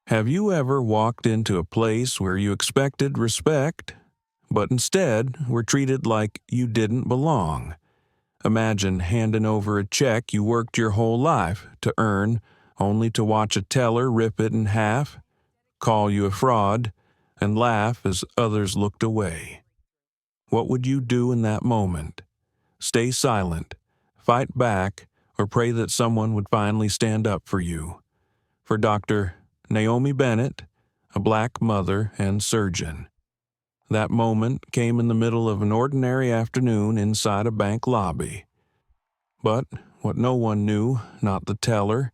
Have you ever walked into a place where you expected respect, but instead were treated like you didn't belong? Imagine handing over a check you worked your whole life to earn, only to watch a teller rip it in half, call you a fraud, and laugh as others looked away. What would you do in that moment? Stay silent, fight back, or pray that someone would finally stand up for you? For Dr. Naomi Bennett, a black mother and surgeon. That moment came in the middle of an ordinary afternoon inside a bank lobby. But what no one knew, not the teller,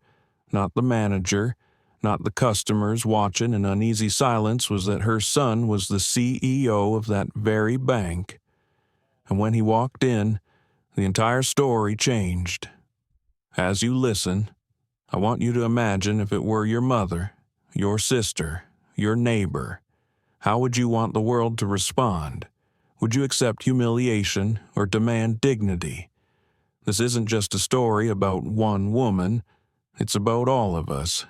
not the manager, not the customers watching in uneasy silence, was that her son was the CEO of that very bank. And when he walked in, the entire story changed. As you listen, I want you to imagine if it were your mother, your sister, your neighbor. How would you want the world to respond? Would you accept humiliation or demand dignity? This isn't just a story about one woman, it's about all of us.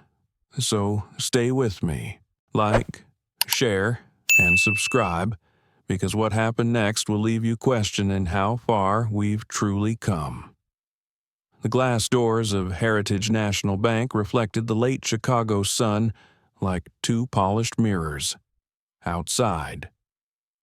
So stay with me. Like, share, and subscribe, because what happened next will leave you questioning how far we've truly come. The glass doors of Heritage National Bank reflected the late Chicago sun like two polished mirrors. Outside,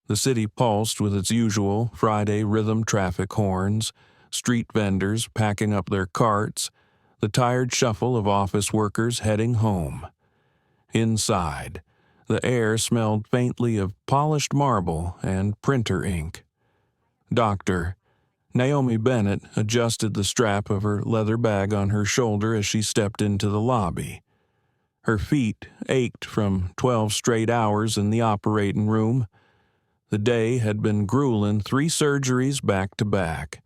the city pulsed with its usual Friday rhythm traffic horns, street vendors packing up their carts, the tired shuffle of office workers heading home. Inside, the air smelled faintly of polished marble and printer ink. Dr. Naomi Bennett adjusted the strap of her leather bag on her shoulder as she stepped into the lobby. Her feet ached from 12 straight hours in the operating room. The day had been grueling, 3 surgeries back to back.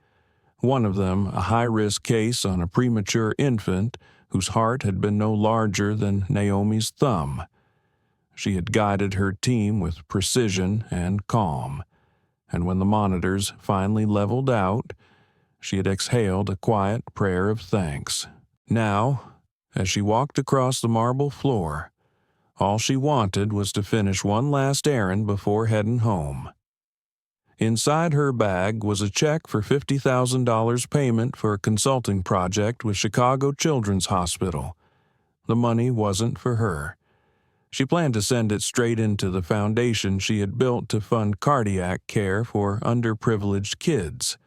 One of them a high-risk case on a premature infant whose heart had been no larger than Naomi's thumb. She had guided her team with precision and calm, and when the monitors finally leveled out, she had exhaled a quiet prayer of thanks. Now, as she walked across the marble floor, all she wanted was to finish one last errand before heading home. Inside her bag was a check for $50,000 payment for a consulting project with Chicago Children's Hospital. The money wasn't for her. She planned to send it straight into the foundation she had built to fund cardiac care for underprivileged kids.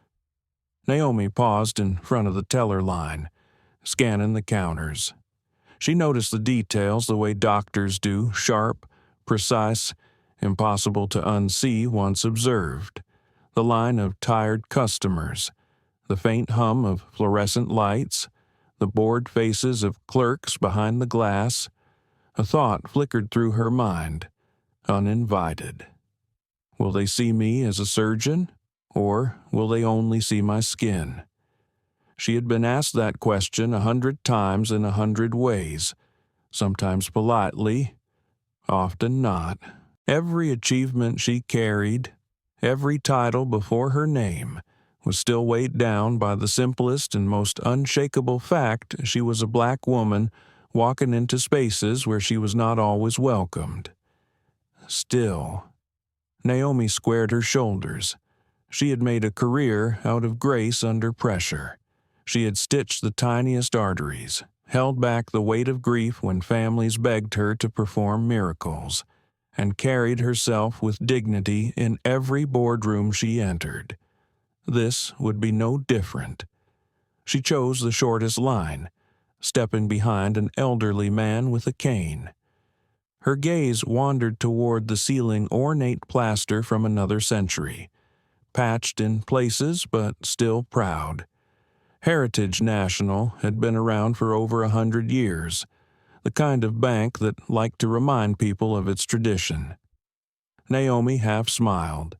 Naomi paused in front of the teller line, scanning the counters. She noticed the details the way doctors do, sharp, precise, impossible to unsee once observed. The line of tired customers, the faint hum of fluorescent lights, the bored faces of clerks behind the glass. A thought flickered through her mind, uninvited. Will they see me as a surgeon, or will they only see my skin? She had been asked that question 100 times in 100 ways, sometimes politely, often not. Every achievement she carried, every title before her name, was still weighed down by the simplest and most unshakable fact she was a black woman walking into spaces where she was not always welcomed. Still, Naomi squared her shoulders. She had made a career out of grace under pressure. She had stitched the tiniest arteries, held back the weight of grief when families begged her to perform miracles, and carried herself with dignity in every boardroom she entered. This would be no different. She chose the shortest line, stepping behind an elderly man with a cane. Her gaze wandered toward the ceiling ornate plaster from another century, patched in places but still proud. Heritage National had been around for over 100 years, the kind of bank that liked to remind people of its tradition. Naomi half smiled.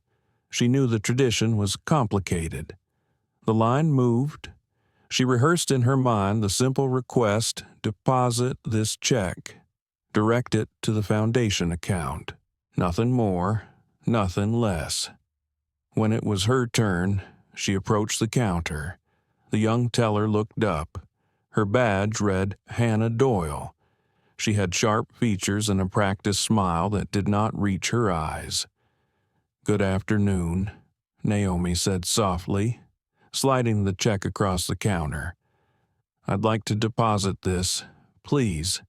She knew the tradition was complicated. The line moved. She rehearsed in her mind the simple request: deposit this check. Direct it to the foundation account. Nothing more, nothing less. When it was her turn, she approached the counter. The young teller looked up. Her badge read Hannah Doyle. She had sharp features and a practiced smile that did not reach her eyes. "Good afternoon," Naomi said softly, sliding the check across the counter. "I'd like to deposit this, please."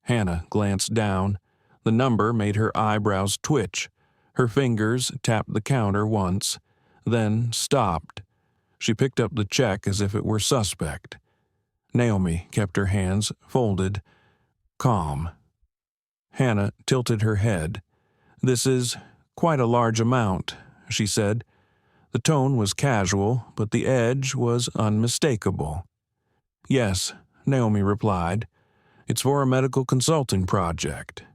Hannah glanced down. The number made her eyebrows twitch. Her fingers tapped the counter once, then stopped. She picked up the check as if it were suspect. Naomi kept her hands folded, calm. Hannah tilted her head. "This is quite a large amount," she said. The tone was casual, but the edge was unmistakable. "Yes," Naomi replied. "It's for a medical consulting project.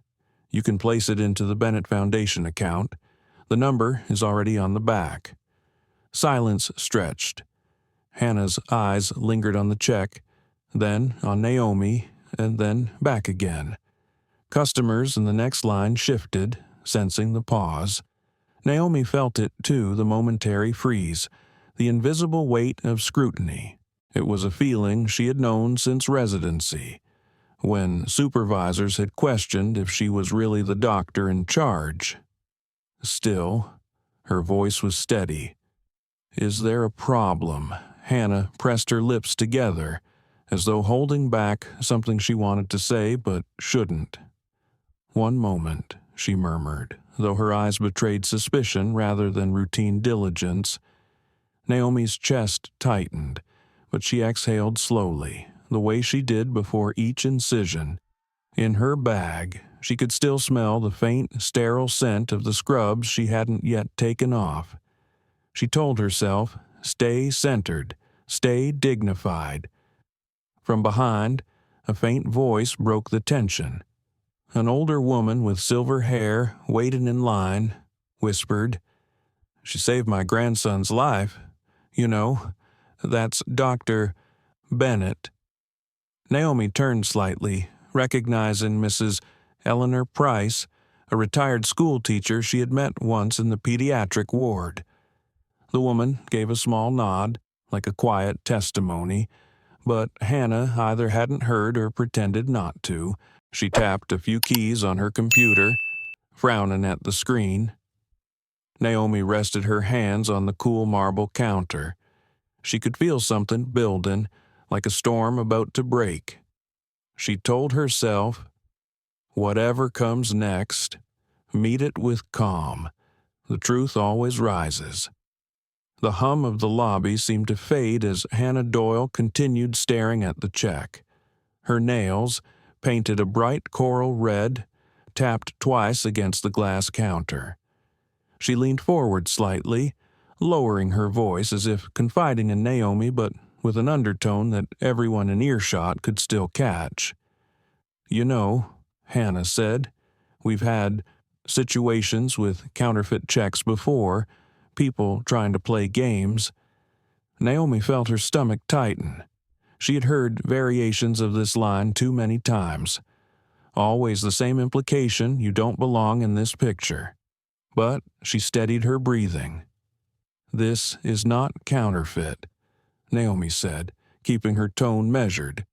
You can place it into the Bennett Foundation account. The number is already on the back." Silence stretched. Hannah's eyes lingered on the check, then on Naomi, and then back again. Customers in the next line shifted, sensing the pause. Naomi felt it, too, the momentary freeze, the invisible weight of scrutiny. It was a feeling she had known since residency, when supervisors had questioned if she was really the doctor in charge. Still, her voice was steady. "Is there a problem?" Hannah pressed her lips together, as though holding back something she wanted to say but shouldn't. "One moment," she murmured, though her eyes betrayed suspicion rather than routine diligence. Naomi's chest tightened, but she exhaled slowly, the way she did before each incision. In her bag, she could still smell the faint, sterile scent of the scrubs she hadn't yet taken off. She told herself, "Stay centered, stay dignified." From behind, a faint voice broke the tension. An older woman with silver hair, waiting in line, whispered, "She saved my grandson's life. You know, that's Dr. Bennett." Naomi turned slightly, recognizing Mrs. Eleanor Price, a retired school teacher she had met once in the pediatric ward. The woman gave a small nod, like a quiet testimony, but Hannah either hadn't heard or pretended not to. She tapped a few keys on her computer, frowning at the screen. Naomi rested her hands on the cool marble counter. She could feel something building, like a storm about to break. She told herself, "Whatever comes next, meet it with calm. The truth always rises." The hum of the lobby seemed to fade as Hannah Doyle continued staring at the check. Her nails, painted a bright coral red, tapped twice against the glass counter. She leaned forward slightly, lowering her voice as if confiding in Naomi, but with an undertone that everyone in earshot could still catch. "You know," Hannah said, "we've had situations with counterfeit checks before, people trying to play games." Naomi felt her stomach tighten. She had heard variations of this line too many times. Always the same implication: you don't belong in this picture. But she steadied her breathing. "This is not counterfeit," Naomi said, keeping her tone measured.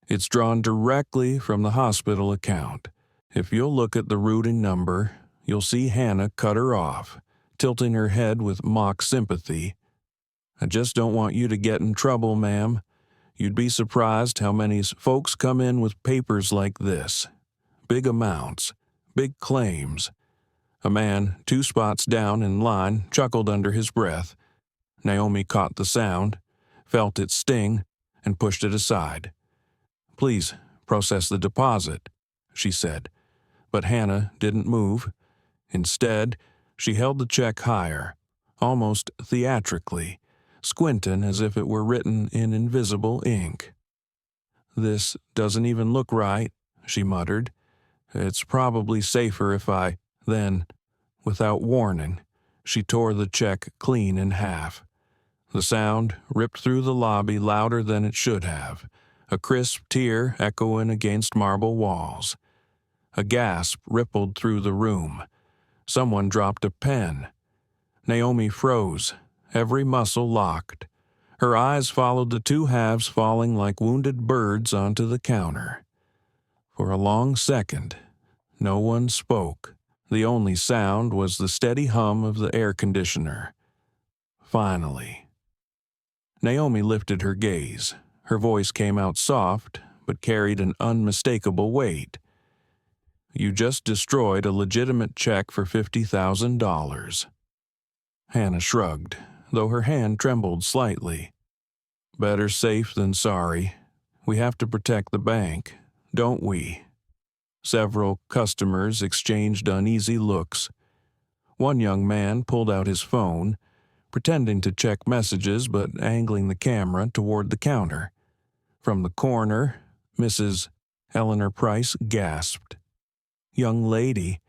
"It's drawn directly from the hospital account. If you'll look at the routing number, you'll see Hannah cut her off, tilting her head with mock sympathy. "I just don't want you to get in trouble, ma'am. You'd be surprised how many folks come in with papers like this. Big amounts, big claims." A man 2 spots down in line chuckled under his breath. Naomi caught the sound, felt its sting, and pushed it aside. "Please process the deposit," she said. But Hannah didn't move. Instead, she held the check higher, almost theatrically, squinting as if it were written in invisible ink. "This doesn't even look right," she muttered. "It's probably safer if I..." Then, without warning, she tore the check clean in half. The sound ripped through the lobby louder than it should have, a crisp tear echoing against marble walls. A gasp rippled through the room. Someone dropped a pen. Naomi froze, every muscle locked. Her eyes followed the 2 halves falling like wounded birds onto the counter. For a long second, no one spoke. The only sound was the steady hum of the air conditioner. Finally, Naomi lifted her gaze. Her voice came out soft, but carried an unmistakable weight. "You just destroyed a legitimate check for $50,000. Hannah shrugged, though her hand trembled slightly. "Better safe than sorry. We have to protect the bank, don't we?" Several customers exchanged uneasy looks. One young man pulled out his phone, pretending to check messages but angling the camera toward the counter. From the corner, Mrs. Eleanor Price gasped. "Young lady,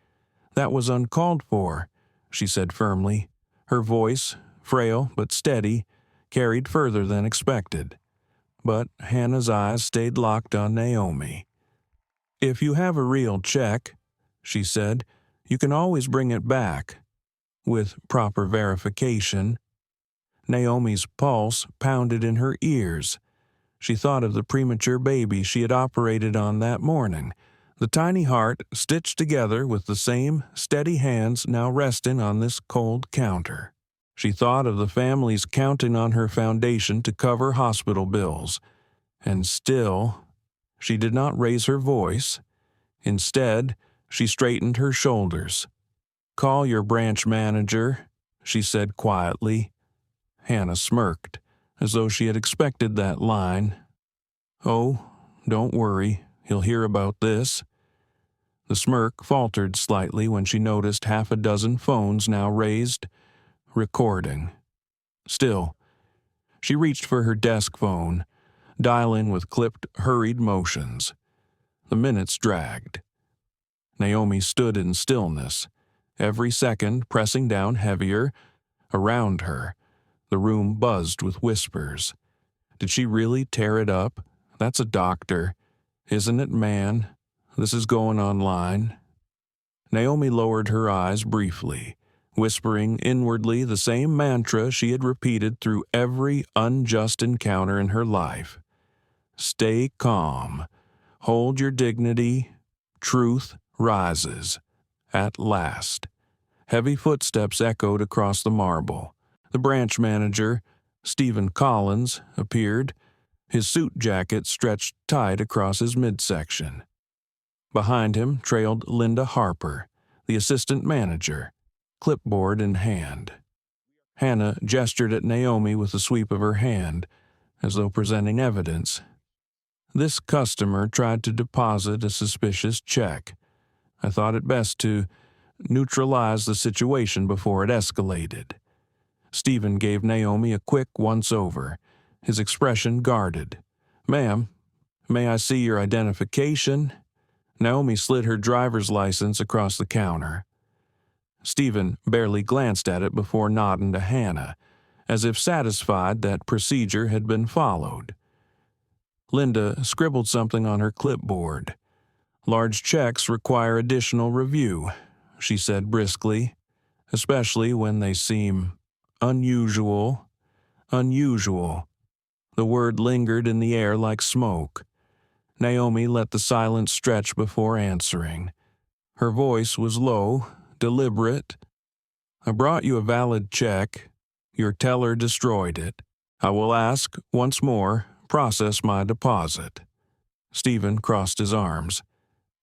that was uncalled for," she said firmly. Her voice, frail but steady, carried further than expected. But Hannah's eyes stayed locked on Naomi. "If you have a real check," she said, "you can always bring it back. With proper verification." Naomi's pulse pounded in her ears. She thought of the premature baby she had operated on that morning, the tiny heart stitched together with the same steady hands now resting on this cold counter. She thought of the families counting on her foundation to cover hospital bills. And still, she did not raise her voice. Instead, she straightened her shoulders. "Call your branch manager," she said quietly. Hannah smirked, as though she had expected that line. "Oh, don't worry, he'll hear about this." The smirk faltered slightly when she noticed half a dozen phones now raised, recording. Still, she reached for her desk phone, dialing with clipped, hurried motions. The minutes dragged. Naomi stood in stillness, every second pressing down heavier. Around her, the room buzzed with whispers. Did she really tear it up? That's a doctor. Isn't it, man? This is going online. Naomi lowered her eyes briefly, whispering inwardly the same mantra she had repeated through every unjust encounter in her life. Stay calm. Hold your dignity. Truth rises. At last. Heavy footsteps echoed across the marble. The branch manager, Stephen Collins, appeared, his suit jacket stretched tight across his midsection. Behind him trailed Linda Harper, the assistant manager, clipboard in hand. Hannah gestured at Naomi with a sweep of her hand, as though presenting evidence. "This customer tried to deposit a suspicious check. I thought it best to neutralize the situation before it escalated." Stephen gave Naomi a quick once-over, his expression guarded. "Ma'am, may I see your identification?" Naomi slid her driver's license across the counter. Stephen barely glanced at it before nodding to Hannah, as if satisfied that procedure had been followed. Linda scribbled something on her clipboard. "Large checks require additional review," she said briskly, "especially when they seem unusual." Unusual. The word lingered in the air like smoke. Naomi let the silence stretch before answering. Her voice was low, deliberate. "I brought you a valid check. Your teller destroyed it. I will ask, once more, process my deposit." Stephen crossed his arms.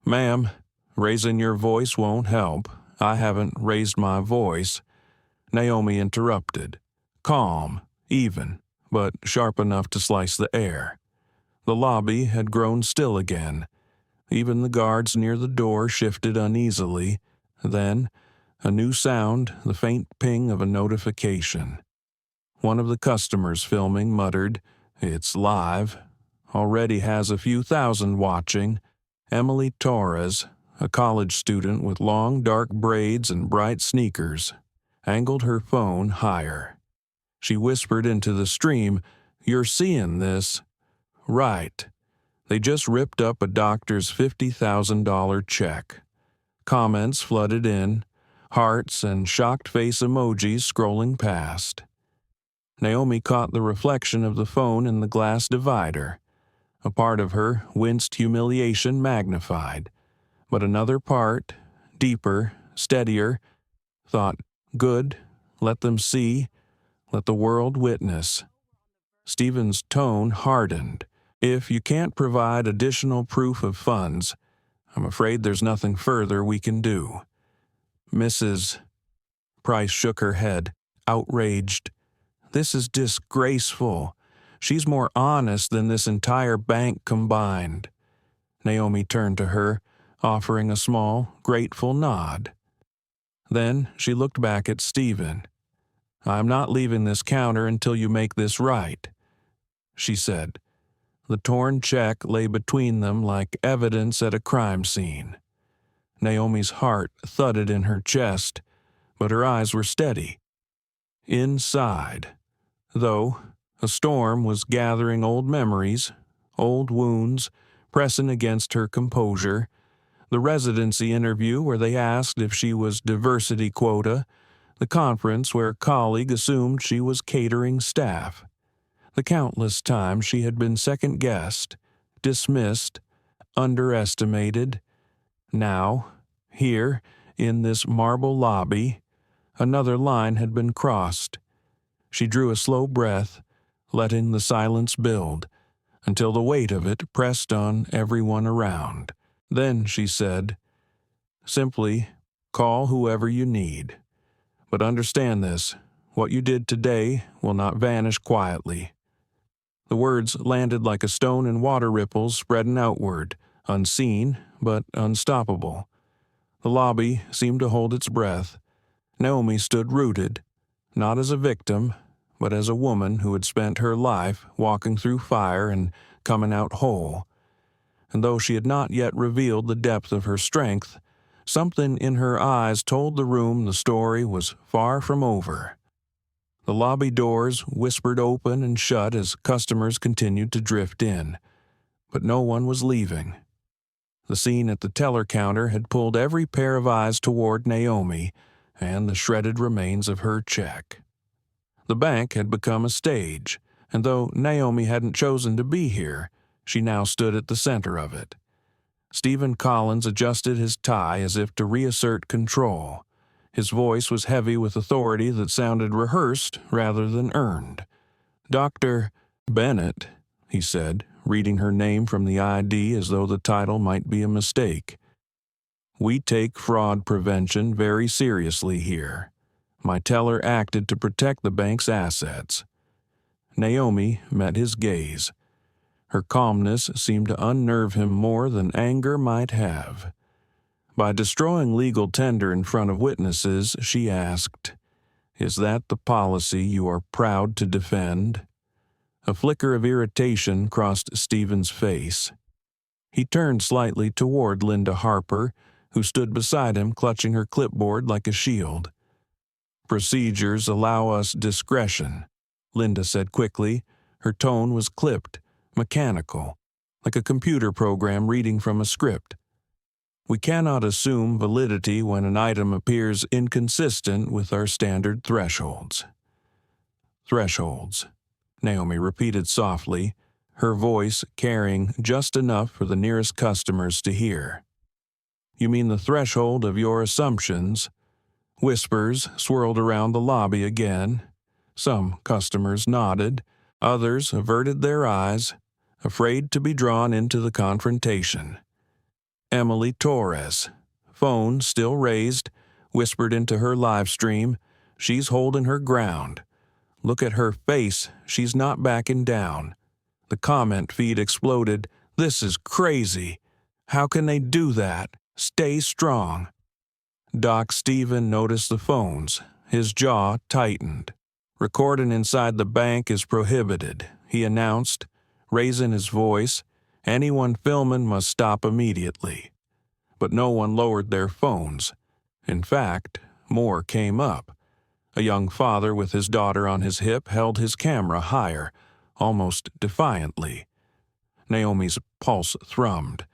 "Ma'am, raising your voice won't help. I haven't raised my voice." Naomi interrupted. Calm, even, but sharp enough to slice the air. The lobby had grown still again. Even the guards near the door shifted uneasily. Then, a new sound, the faint ping of a notification. One of the customers filming muttered, "It's live. Already has a few thousand watching." Emily Torres, a college student with long dark braids and bright sneakers, angled her phone higher. She whispered into the stream, "You're seeing this." "Right. They just ripped up a doctor's $50,000 check." Comments flooded in, hearts and shocked face emojis scrolling past. Naomi caught the reflection of the phone in the glass divider. A part of her winced humiliation magnified, but another part, deeper, steadier, thought, good, let them see, let the world witness. Stephen's tone hardened. If you can't provide additional proof of funds, I'm afraid there's nothing further we can do. Mrs. Price shook her head, outraged. This is disgraceful. She's more honest than this entire bank combined. Naomi turned to her, offering a small, grateful nod. Then she looked back at Stephen. I'm not leaving this counter until you make this right, she said. The torn check lay between them like evidence at a crime scene. Naomi's heart thudded in her chest, but her eyes were steady. Inside, though, a storm was gathering old memories, old wounds, pressing against her composure. The residency interview where they asked if she was diversity quota, the conference where a colleague assumed she was catering staff, the countless times she had been second-guessed, dismissed, underestimated. Now, here, in this marble lobby, another line had been crossed. She drew a slow breath, letting the silence build, until the weight of it pressed on everyone around. Then she said, simply, call whoever you need. But understand this, what you did today will not vanish quietly. The words landed like a stone in water ripples spreading outward, unseen but unstoppable. The lobby seemed to hold its breath. Naomi stood rooted, not as a victim, but as a woman who had spent her life walking through fire and coming out whole. And though she had not yet revealed the depth of her strength, something in her eyes told the room the story was far from over. The lobby doors whispered open and shut as customers continued to drift in, but no one was leaving. The scene at the teller counter had pulled every pair of eyes toward Naomi and the shredded remains of her check. The bank had become a stage, and though Naomi hadn't chosen to be here, she now stood at the center of it. Stephen Collins adjusted his tie as if to reassert control. His voice was heavy with authority that sounded rehearsed rather than earned. Dr. Bennett, he said, reading her name from the ID as though the title might be a mistake. We take fraud prevention very seriously here. My teller acted to protect the bank's assets. Naomi met his gaze. Her calmness seemed to unnerve him more than anger might have. By destroying legal tender in front of witnesses, she asked, "Is that the policy you are proud to defend?" A flicker of irritation crossed Stephen's face. He turned slightly toward Linda Harper, who stood beside him clutching her clipboard like a shield. "Procedures allow us discretion," Linda said quickly. Her tone was clipped, mechanical, like a computer program reading from a script. "We cannot assume validity when an item appears inconsistent with our standard thresholds." "Thresholds," Naomi repeated softly, her voice carrying just enough for the nearest customers to hear. "You mean the threshold of your assumptions?" Whispers swirled around the lobby again. Some customers nodded, others averted their eyes, afraid to be drawn into the confrontation. Emily Torres, phone still raised, whispered into her live stream, "She's holding her ground. Look at her face, she's not backing down." The comment feed exploded, "This is crazy. How can they do that? Stay strong." Doc Stephen noticed the phones. His jaw tightened. "Recording inside the bank is prohibited," he announced, raising his voice. "Anyone filming must stop immediately." But no one lowered their phones. In fact, more came up. A young father with his daughter on his hip held his camera higher, almost defiantly. Naomi's pulse thrummed,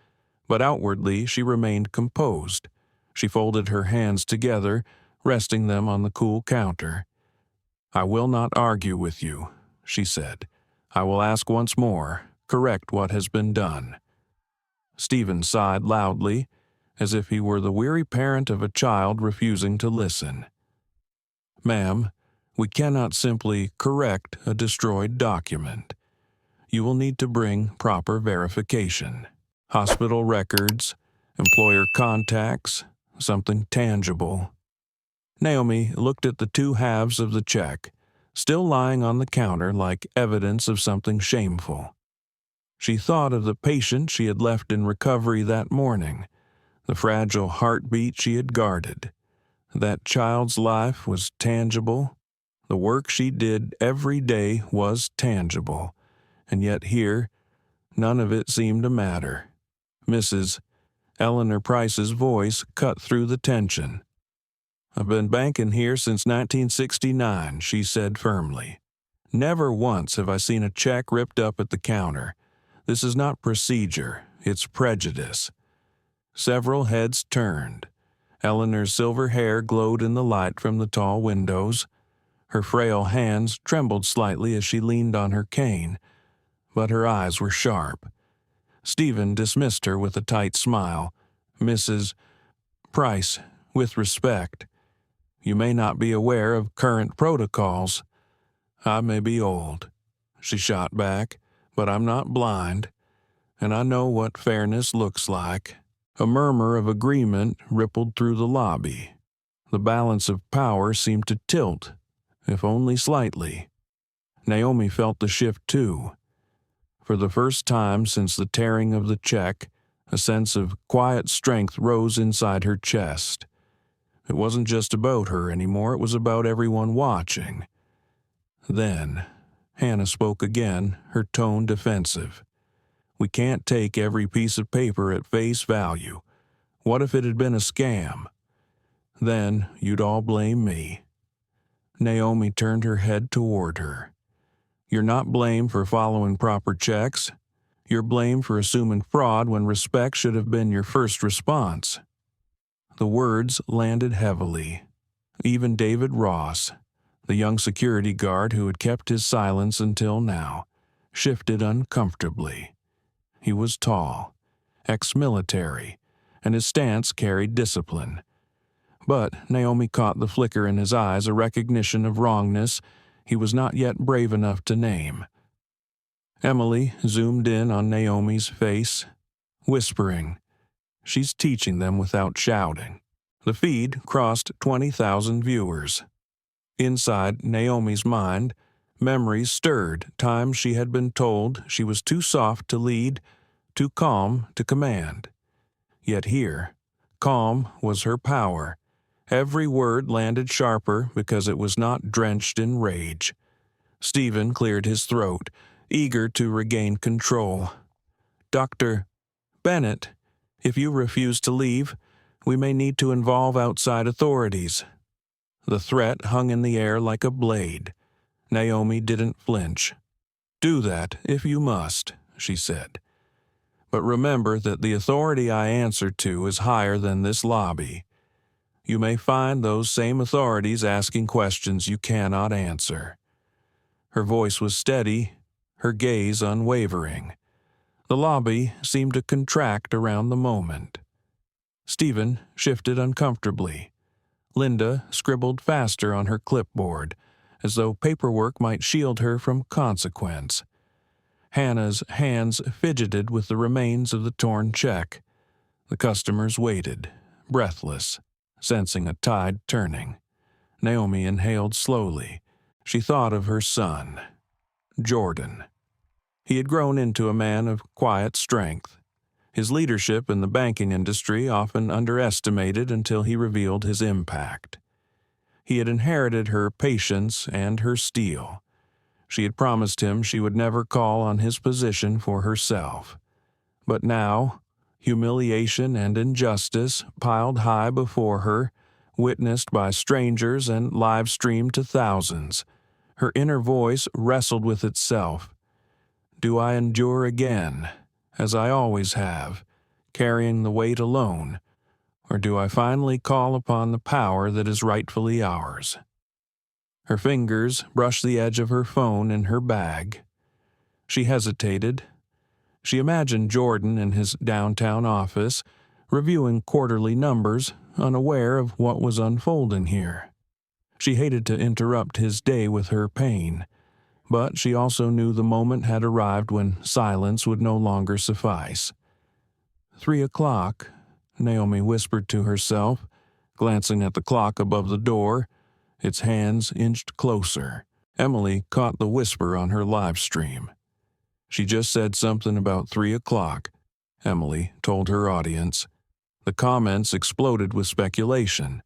but outwardly she remained composed. She folded her hands together, resting them on the cool counter. "I will not argue with you," she said. "I will ask once more, correct what has been done. Stephen sighed loudly, as if he were the weary parent of a child refusing to listen. Ma'am, we cannot simply correct a destroyed document. You will need to bring proper verification. Hospital records, employer contacts, something tangible. Naomi looked at the two halves of the check, still lying on the counter like evidence of something shameful. She thought of the patient she had left in recovery that morning, the fragile heartbeat she had guarded. That child's life was tangible. The work she did every day was tangible. And yet here, none of it seemed to matter. Mrs. Eleanor Price's voice cut through the tension. "I've been banking here since 1969, she said firmly. "Never once have I seen a check ripped up at the counter. This is not procedure, it's prejudice." Several heads turned. Eleanor's silver hair glowed in the light from the tall windows. Her frail hands trembled slightly as she leaned on her cane, but her eyes were sharp. Stephen dismissed her with a tight smile. "Mrs. Price, with respect, you may not be aware of current protocols. I may be old," she shot back, "but I'm not blind, and I know what fairness looks like." A murmur of agreement rippled through the lobby. The balance of power seemed to tilt, if only slightly. Naomi felt the shift too. For the first time since the tearing of the check, a sense of quiet strength rose inside her chest. It wasn't just about her anymore, it was about everyone watching. Then, Hannah spoke again, her tone defensive. "We can't take every piece of paper at face value. What if it had been a scam? Then you'd all blame me." Naomi turned her head toward her. "You're not blamed for following proper checks. You're blamed for assuming fraud when respect should have been your first response." The words landed heavily. Even David Ross, the young security guard who had kept his silence until now, shifted uncomfortably. He was tall, ex-military, and his stance carried discipline. But Naomi caught the flicker in his eyes, a recognition of wrongness he was not yet brave enough to name. Emily zoomed in on Naomi's face, whispering, "She's teaching them without shouting." The feed crossed 20,000 viewers. Inside Naomi's mind, memories stirred, times she had been told she was too soft to lead, too calm to command. Yet here, calm was her power. Every word landed sharper because it was not drenched in rage. Stephen cleared his throat, eager to regain control. "Dr. Bennett, if you refuse to leave, we may need to involve outside authorities." The threat hung in the air like a blade. Naomi didn't flinch. "Do that, if you must," she said. "But remember that the authority I answer to is higher than this lobby. You may find those same authorities asking questions you cannot answer." Her voice was steady, her gaze unwavering. The lobby seemed to contract around the moment. Stephen shifted uncomfortably. Linda scribbled faster on her clipboard, as though paperwork might shield her from consequence. Hannah's hands fidgeted with the remains of the torn check. The customers waited, breathless, sensing a tide turning. Naomi inhaled slowly. She thought of her son, Jordan. He had grown into a man of quiet strength. His leadership in the banking industry often underestimated until he revealed his impact. He had inherited her patience and her steel. She had promised him she would never call on his position for herself. But now, humiliation and injustice piled high before her, witnessed by strangers and live-streamed to thousands. Her inner voice wrestled with itself. Do I endure again, as I always have, carrying the weight alone, or do I finally call upon the power that is rightfully ours? Her fingers brushed the edge of her phone in her bag. She hesitated, She imagined Jordan in his downtown office, reviewing quarterly numbers, unaware of what was unfolding here. She hated to interrupt his day with her pain, but she also knew the moment had arrived when silence would no longer suffice. 3:00, Naomi whispered to herself, glancing at the clock above the door. Its hands inched closer. Emily caught the whisper on her live stream. She just said something about 3:00, Emily told her audience. The comments exploded with speculation.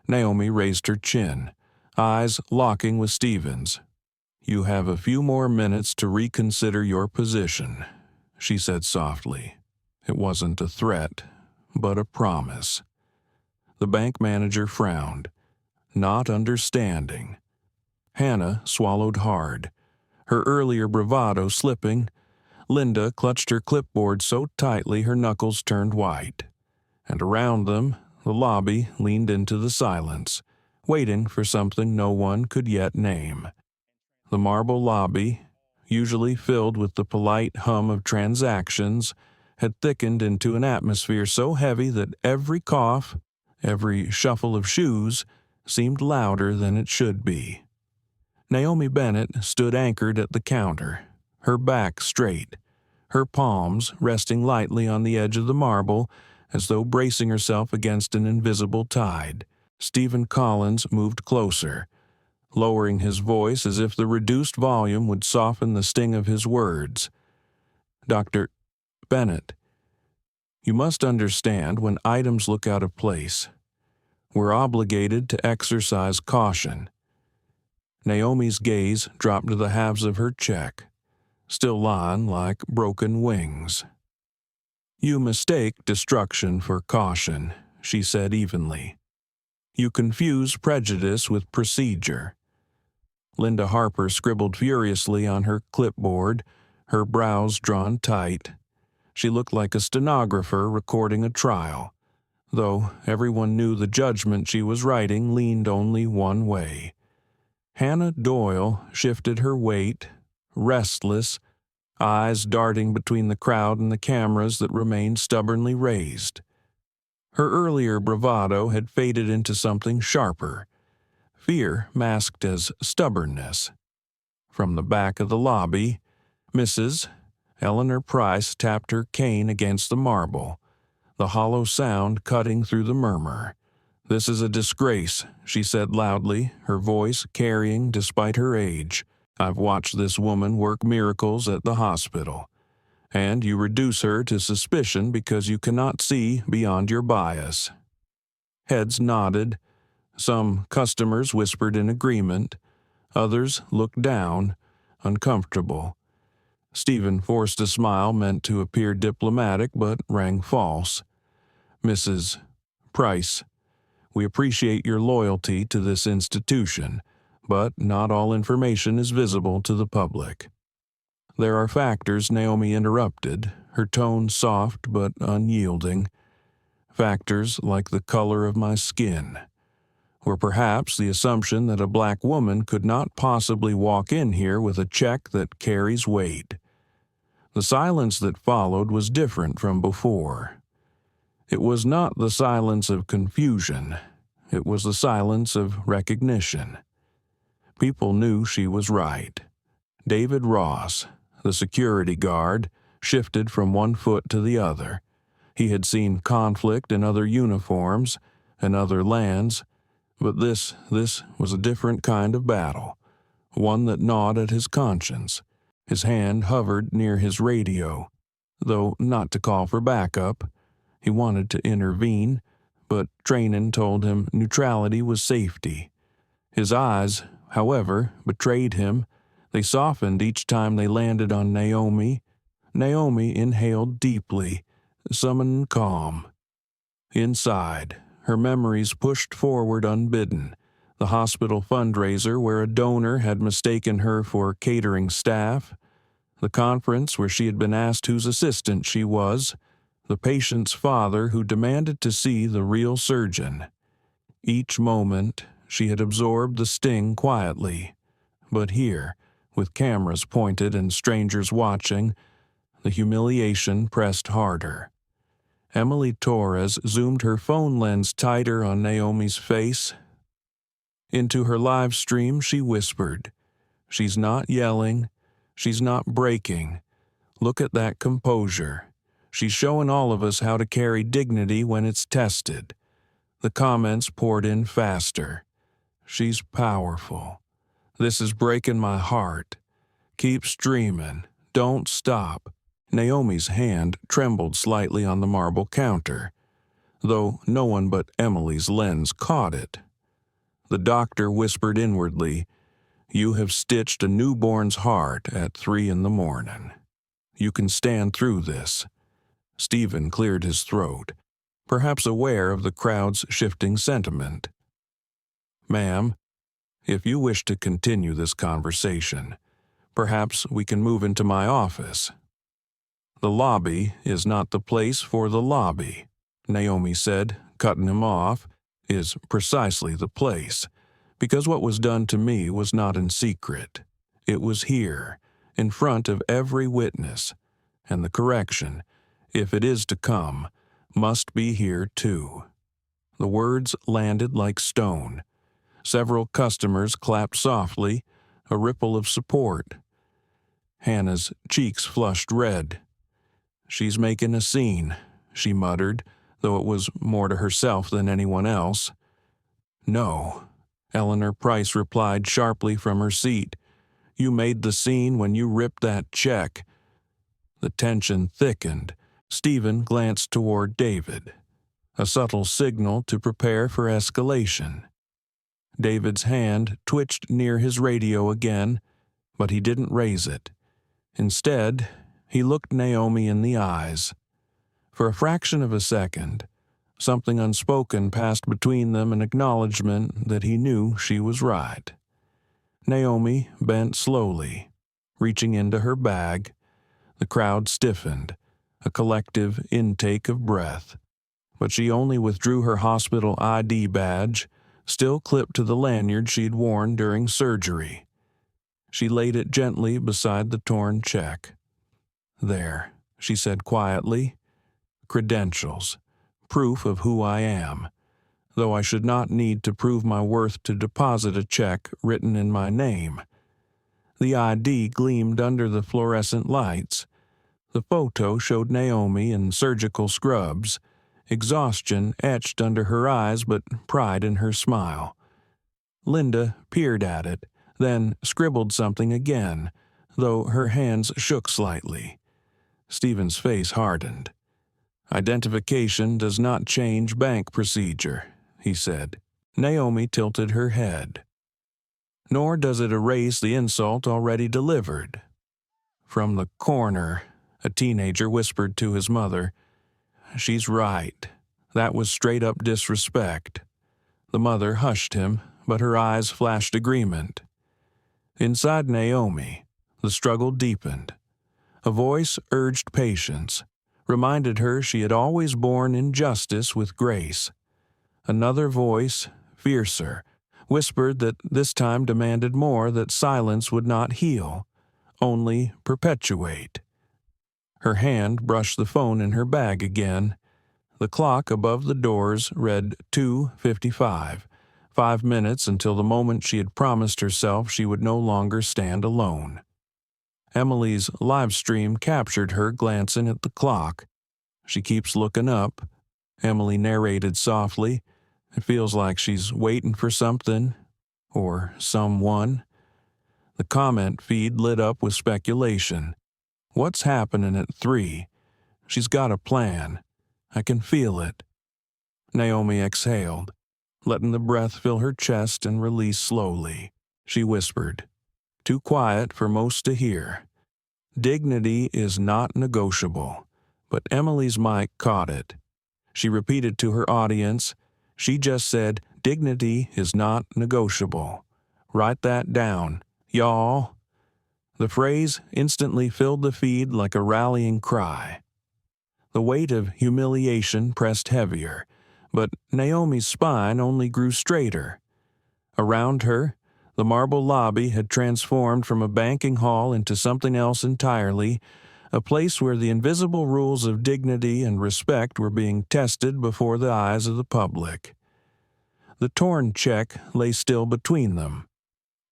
Naomi raised her chin, eyes locking with Stephen's. "You have a few more minutes to reconsider your position," she said softly. It wasn't a threat, but a promise. The bank manager frowned, not understanding. Hannah swallowed hard, her earlier bravado slipping. Linda clutched her clipboard so tightly her knuckles turned white. And around them, the lobby leaned into the silence, waiting for something no one could yet name. The marble lobby, usually filled with the polite hum of transactions, had thickened into an atmosphere so heavy that every cough, every shuffle of shoes, seemed louder than it should be. Naomi Bennett stood anchored at the counter, her back straight, her palms resting lightly on the edge of the marble, as though bracing herself against an invisible tide. Stephen Collins moved closer, lowering his voice as if the reduced volume would soften the sting of his words. "Dr. Bennett, you must understand when items look out of place. We're obligated to exercise caution." Naomi's gaze dropped to the halves of her check, still lying like broken wings. "You mistake destruction for caution," she said evenly. "You confuse prejudice with procedure." Linda Harper scribbled furiously on her clipboard, her brows drawn tight. She looked like a stenographer recording a trial, though everyone knew the judgment she was writing leaned only one way. Hannah Doyle shifted her weight, restless, eyes darting between the crowd and the cameras that remained stubbornly raised. Her earlier bravado had faded into something sharper, fear masked as stubbornness. From the back of the lobby, Mrs. Eleanor Price tapped her cane against the marble, the hollow sound cutting through the murmur. "This is a disgrace," she said loudly, her voice carrying despite her age. "I've watched this woman work miracles at the hospital, and you reduce her to suspicion because you cannot see beyond your bias." Heads nodded. Some customers whispered in agreement. Others looked down, uncomfortable. Stephen forced a smile meant to appear diplomatic but rang false. "Mrs. Price, we appreciate your loyalty to this institution, but not all information is visible to the public." "There are factors," Naomi interrupted, her tone soft but unyielding. "Factors like the color of my skin, or perhaps the assumption that a black woman could not possibly walk in here with a check that carries weight." The silence that followed was different from before. It was not the silence of confusion. It was the silence of recognition. People knew she was right. David Ross, the security guard, shifted from one foot to the other. He had seen conflict in other uniforms and other lands, but this was a different kind of battle, one that gnawed at his conscience. His hand hovered near his radio, though not to call for backup. He wanted to intervene, but training told him neutrality was safety. His eyes, however, betrayed him. They softened each time they landed on Naomi. Naomi inhaled deeply, summoning calm. Inside, her memories pushed forward unbidden. The hospital fundraiser where a donor had mistaken her for catering staff, the conference where she had been asked whose assistant she was, the patient's father who demanded to see the real surgeon. Each moment, she had absorbed the sting quietly, but here, with cameras pointed and strangers watching, The humiliation pressed harder. Emily Torres zoomed her phone lens tighter on Naomi's face. Into her live stream, she whispered, "She's not yelling. She's not breaking. Look at that composure. She's showing all of us how to carry dignity when it's tested." The comments poured in faster. "She's powerful. This is breaking my heart. Keep streaming. Don't stop." Naomi's hand trembled slightly on the marble counter, though no one but Emily's lens caught it. The doctor whispered inwardly, "You have stitched a newborn's heart at 3 a.m. You can stand through this." Stephen cleared his throat, perhaps aware of the crowd's shifting sentiment. "Ma'am, if you wish to continue this conversation, perhaps we can move into my office." "The lobby is not the place for the lobby," Naomi said, cutting him off, "is precisely the place, because what was done to me was not in secret. It was here, in front of every witness, and the correction, if it is to come, must be here too." The words landed like stone. Several customers clapped softly, a ripple of support. Hannah's cheeks flushed red. "She's making a scene," she muttered, though it was more to herself than anyone else. "No," Eleanor Price replied sharply from her seat. "You made the scene when you ripped that check." The tension thickened. Stephen glanced toward David, a subtle signal to prepare for escalation. David's hand twitched near his radio again, but he didn't raise it. Instead, he looked Naomi in the eyes. For a fraction of a second, something unspoken passed between them, an acknowledgement that he knew she was right. Naomi bent slowly, reaching into her bag. The crowd stiffened, a collective intake of breath. But she only withdrew her hospital ID badge, still clipped to the lanyard she'd worn during surgery. She laid it gently beside the torn check. "There," she said quietly. "Credentials. Proof of who I am. Though I should not need to prove my worth to deposit a check written in my name." The ID gleamed under the fluorescent lights. The photo showed Naomi in surgical scrubs, exhaustion etched under her eyes but pride in her smile. Linda peered at it, then scribbled something again, though her hands shook slightly. Stephen's face hardened. "Identification does not change bank procedure," he said. Naomi tilted her head. "Nor does it erase the insult already delivered." From the corner, a teenager whispered to his mother, "She's right. That was straight-up disrespect." The mother hushed him, but her eyes flashed agreement. Inside Naomi, the struggle deepened. A voice urged patience, reminded her she had always borne injustice with grace. Another voice, fiercer, whispered that this time demanded more, that silence would not heal, only perpetuate. Her hand brushed the phone in her bag again. The clock above the doors read 2:55, 5 minutes until the moment she had promised herself she would no longer stand alone. Emily's live stream captured her glancing at the clock. "She keeps looking up," Emily narrated softly. "It feels like she's waiting for something, or someone." The comment feed lit up with speculation. "What's happening at 3? She's got a plan. I can feel it." Naomi exhaled, letting the breath fill her chest and release slowly. She whispered, too quiet for most to hear, "Dignity is not negotiable." But Emily's mic caught it. She repeated to her audience, "She just said, dignity is not negotiable. Write that down, y'all." The phrase instantly filled the feed like a rallying cry. The weight of humiliation pressed heavier, but Naomi's spine only grew straighter. Around her, the marble lobby had transformed from a banking hall into something else entirely, a place where the invisible rules of dignity and respect were being tested before the eyes of the public. The torn check lay still between them,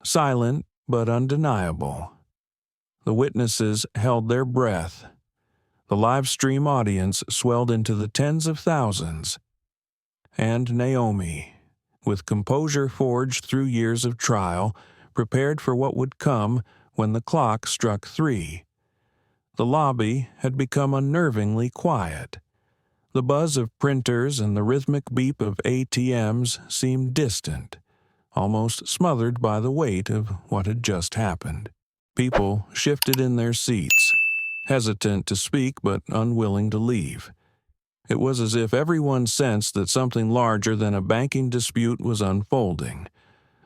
silent but undeniable. The witnesses held their breath. The live stream audience swelled into the tens of thousands. And Naomi, with composure forged through years of trial, prepared for what would come when the clock struck 3. The lobby had become unnervingly quiet. The buzz of printers and the rhythmic beep of ATMs seemed distant, almost smothered by the weight of what had just happened. People shifted in their seats, hesitant to speak but unwilling to leave. It was as if everyone sensed that something larger than a banking dispute was unfolding,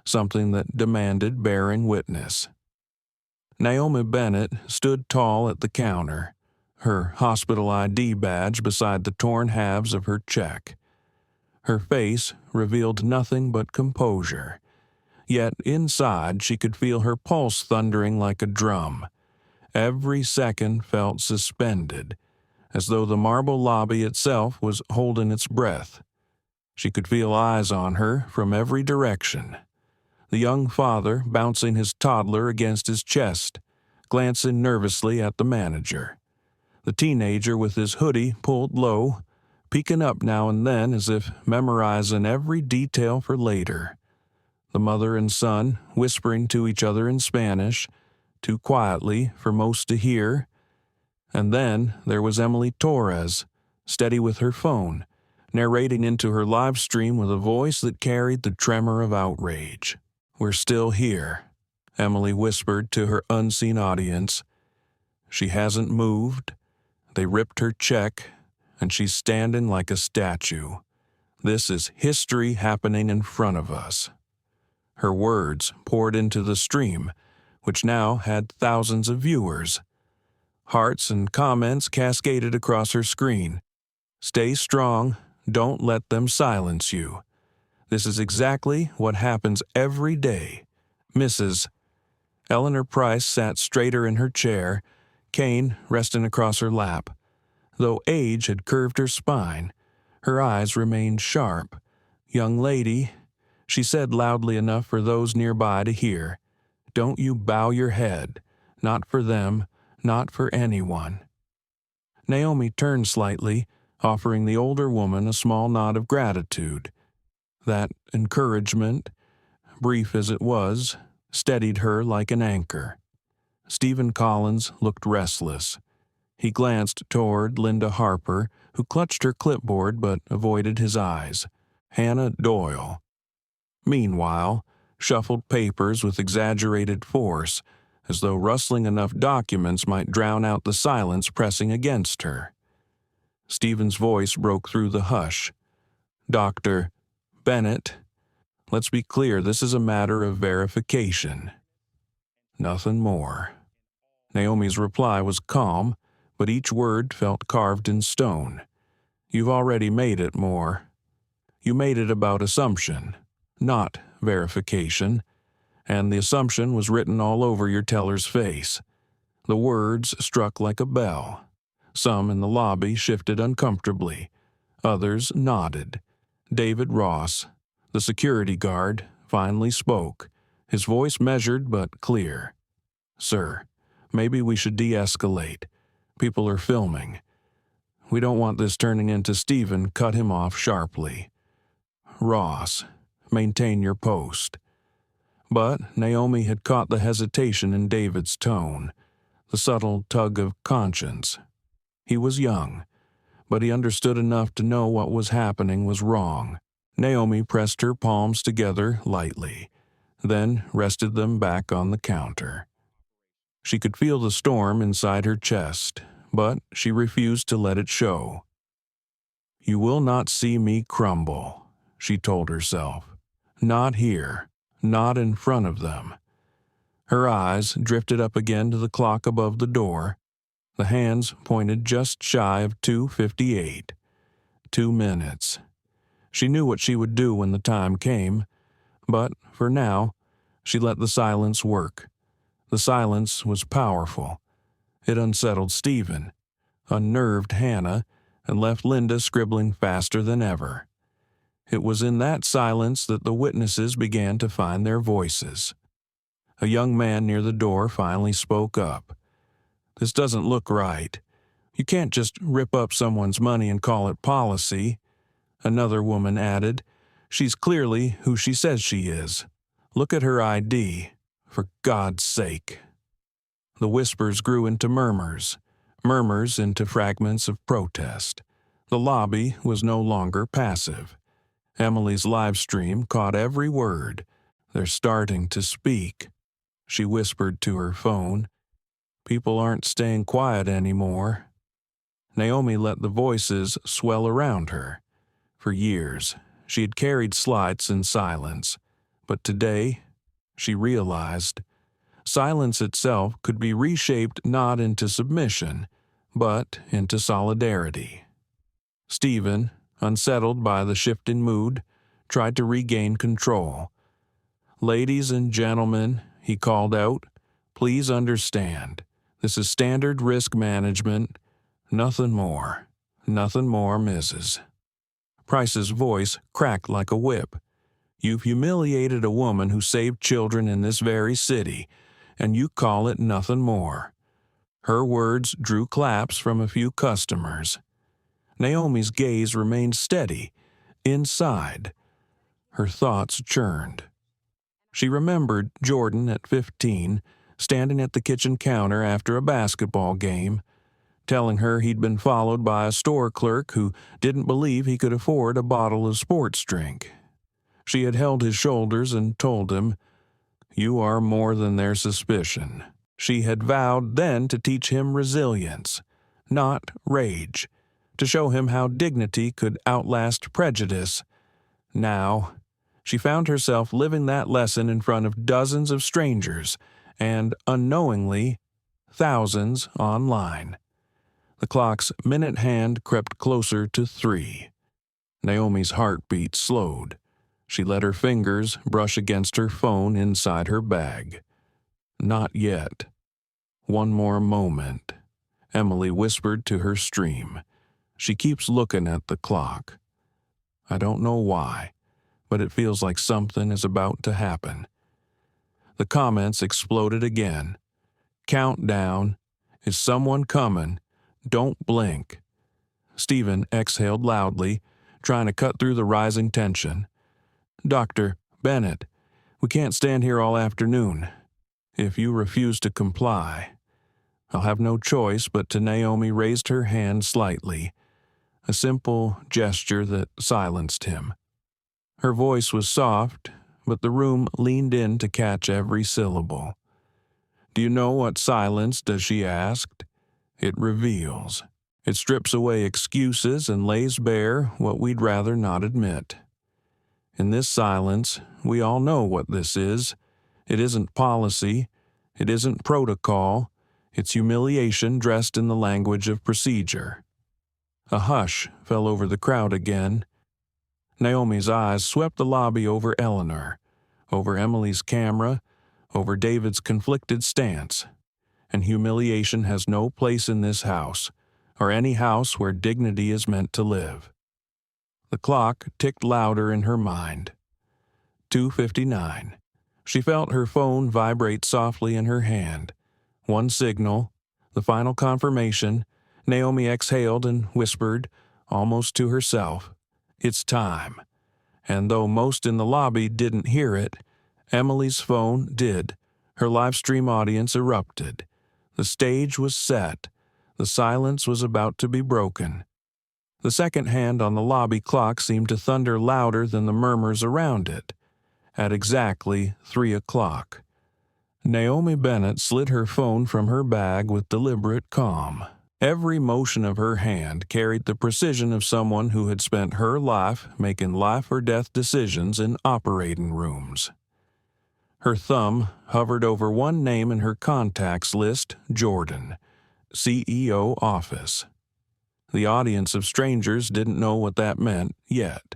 something that demanded bearing witness. Naomi Bennett stood tall at the counter, her hospital ID badge beside the torn halves of her check. Her face revealed nothing but composure, yet inside she could feel her pulse thundering like a drum. Every second felt suspended, as though the marble lobby itself was holding its breath. She could feel eyes on her from every direction. The young father bouncing his toddler against his chest, glancing nervously at the manager. The teenager with his hoodie pulled low, peeking up now and then as if memorizing every detail for later. The mother and son whispering to each other in Spanish, too quietly for most to hear. And then there was Emily Torres, steady with her phone, narrating into her live stream with a voice that carried the tremor of outrage. "We're still here," Emily whispered to her unseen audience. "She hasn't moved. They ripped her check, and she's standing like a statue. This is history happening in front of us." Her words poured into the stream, which now had thousands of viewers. Hearts and comments cascaded across her screen. "Stay strong. Don't let them silence you. This is exactly what happens every day. Mrs." Eleanor Price sat straighter in her chair, cane resting across her lap. Though age had curved her spine, her eyes remained sharp. "Young lady," she said loudly enough for those nearby to hear, "don't you bow your head. Not for them, not for anyone." Naomi turned slightly, offering the older woman a small nod of gratitude. That encouragement, brief as it was, steadied her like an anchor. Stephen Collins looked restless. He glanced toward Linda Harper, who clutched her clipboard but avoided his eyes. Hannah Doyle, meanwhile, shuffled papers with exaggerated force, as though rustling enough documents might drown out the silence pressing against her. Stephen's voice broke through the hush. "Dr. Bennett, let's be clear, this is a matter of verification. Nothing more." Naomi's reply was calm, but each word felt carved in stone. "You've already made it more. You made it about assumption, not verification, and the assumption was written all over your teller's face." The words struck like a bell. Some in the lobby shifted uncomfortably. Others nodded. David Ross, the security guard, finally spoke, his voice measured but clear. "Sir, maybe we should de-escalate. People are filming. We don't want this turning into." Stephen cut him off sharply. "Ross, maintain your post." But Naomi had caught the hesitation in David's tone, the subtle tug of conscience. He was young, but he understood enough to know what was happening was wrong. Naomi pressed her palms together lightly, then rested them back on the counter. She could feel the storm inside her chest, but she refused to let it show. "You will not see me crumble," she told herself. "Not here, not in front of them." Her eyes drifted up again to the clock above the door. The hands pointed just shy of 2:58. 2 minutes. She knew what she would do when the time came, but for now, she let the silence work. The silence was powerful. It unsettled Stephen, unnerved Hannah, and left Linda scribbling faster than ever. It was in that silence that the witnesses began to find their voices. A young man near the door finally spoke up. "This doesn't look right. You can't just rip up someone's money and call it policy." Another woman added, "She's clearly who she says she is. Look at her ID. For God's sake." The whispers grew into murmurs, murmurs into fragments of protest. The lobby was no longer passive. Emily's live stream caught every word. "They're starting to speak," she whispered to her phone. "People aren't staying quiet anymore." Naomi let the voices swell around her. For years, she had carried slights in silence, but today, she realized, silence itself could be reshaped not into submission, but into solidarity. Stephen, unsettled by the shift in mood, tried to regain control. "Ladies and gentlemen," he called out, "please understand. This is standard risk management. Nothing more. Nothing more, Mrs." Price's voice cracked like a whip. "You've humiliated a woman who saved children in this very city, and you call it nothing more." Her words drew claps from a few customers. Naomi's gaze remained steady, inside. Her thoughts churned. She remembered Jordan at 15, standing at the kitchen counter after a basketball game, telling her he'd been followed by a store clerk who didn't believe he could afford a bottle of sports drink. She had held his shoulders and told him, "You are more than their suspicion." She had vowed then to teach him resilience, not rage, to show him how dignity could outlast prejudice. Now, she found herself living that lesson in front of dozens of strangers and, unknowingly, thousands online. The clock's minute hand crept closer to 3. Naomi's heartbeat slowed. She let her fingers brush against her phone inside her bag. Not yet. One more moment, Emily whispered to her stream. She keeps looking at the clock. I don't know why, but it feels like something is about to happen. The comments exploded again. Countdown. Is someone coming? Don't blink. Stephen exhaled loudly, trying to cut through the rising tension. Dr. Bennett, we can't stand here all afternoon. If you refuse to comply, I'll have no choice but to. Naomi raised her hand slightly, a simple gesture that silenced him. Her voice was soft, but the room leaned in to catch every syllable. Do you know what silence does? She asked. It reveals. It strips away excuses and lays bare what we'd rather not admit. In this silence, we all know what this is. It isn't policy. It isn't protocol. It's humiliation dressed in the language of procedure. A hush fell over the crowd again. Naomi's eyes swept the lobby over Eleanor, over Emily's camera, over David's conflicted stance. And humiliation has no place in this house, or any house where dignity is meant to live. The clock ticked louder in her mind. 2:59. She felt her phone vibrate softly in her hand. One signal, the final confirmation. Naomi exhaled and whispered, almost to herself, "It's time." And though most in the lobby didn't hear it, Emily's phone did. Her live stream audience erupted. The stage was set. The silence was about to be broken. The second hand on the lobby clock seemed to thunder louder than the murmurs around it. At exactly 3 o'clock. Naomi Bennett slid her phone from her bag with deliberate calm. Every motion of her hand carried the precision of someone who had spent her life making life-or-death decisions in operating rooms. Her thumb hovered over one name in her contacts list, Jordan, CEO office. The audience of strangers didn't know what that meant yet.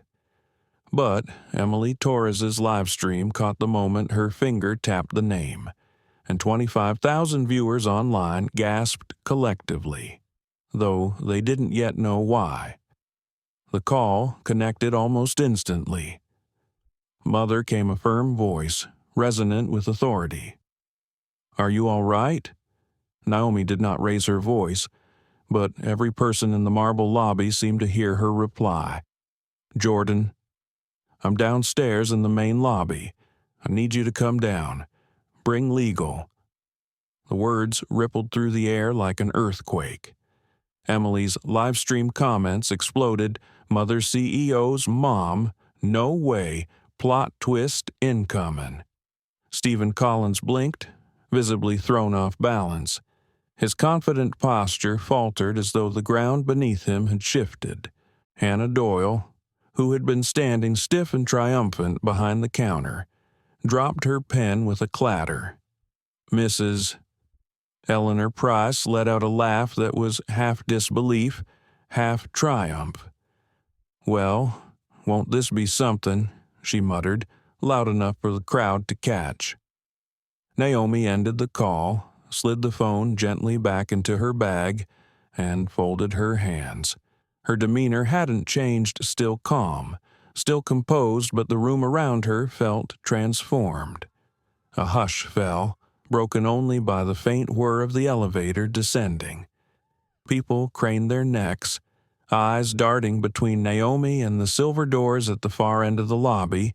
But Emily Torres's live stream caught the moment her finger tapped the name, and 25,000 viewers online gasped collectively, though they didn't yet know why. The call connected almost instantly. "Mother," came a firm voice, resonant with authority. "Are you all right?" Naomi did not raise her voice, but every person in the marble lobby seemed to hear her reply. "Jordan, I'm downstairs in the main lobby. I need you to come down. Bring legal." The words rippled through the air like an earthquake. Emily's live stream comments exploded. "Mother CEO's mom, no way, plot twist incoming." Stephen Collins blinked, visibly thrown off balance. His confident posture faltered as though the ground beneath him had shifted. Hannah Doyle, who had been standing stiff and triumphant behind the counter, dropped her pen with a clatter. Mrs. Eleanor Price let out a laugh that was half disbelief, half triumph. "Well, won't this be something?" she muttered, loud enough for the crowd to catch. Naomi ended the call, slid the phone gently back into her bag, and folded her hands. Her demeanor hadn't changed, still calm, still composed, but the room around her felt transformed. A hush fell, broken only by the faint whir of the elevator descending. People craned their necks, eyes darting between Naomi and the silver doors at the far end of the lobby.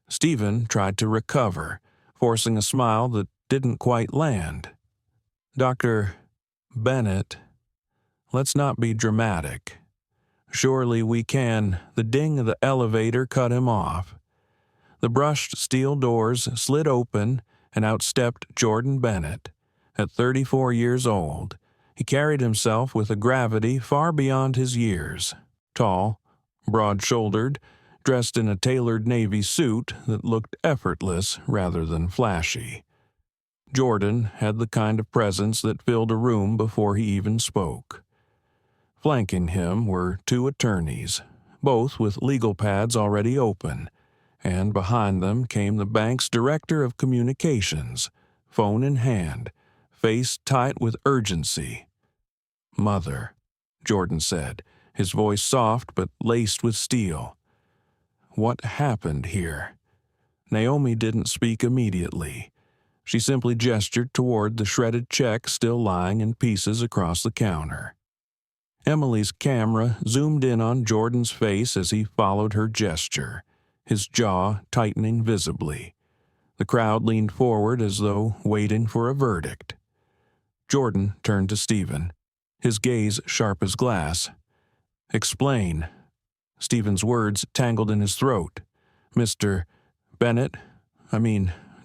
Stephen tried to recover, forcing a smile that didn't quite land. "Dr. Bennett, let's not be dramatic. Surely we can." The ding of the elevator cut him off. The brushed steel doors slid open, and out stepped Jordan Bennett. At 34 years old, he carried himself with a gravity far beyond his years. Tall, broad-shouldered, dressed in a tailored navy suit that looked effortless rather than flashy. Jordan had the kind of presence that filled a room before he even spoke. Flanking him were two attorneys, both with legal pads already open, and behind them came the bank's director of communications, phone in hand, face tight with urgency. "Mother," Jordan said, his voice soft but laced with steel. "What happened here?" Naomi didn't speak immediately. She simply gestured toward the shredded check still lying in pieces across the counter. Emily's camera zoomed in on Jordan's face as he followed her gesture, his jaw tightening visibly. The crowd leaned forward as though waiting for a verdict. Jordan turned to Stephen, his gaze sharp as glass. "Explain." Stephen's words tangled in his throat. "Mr. Bennett,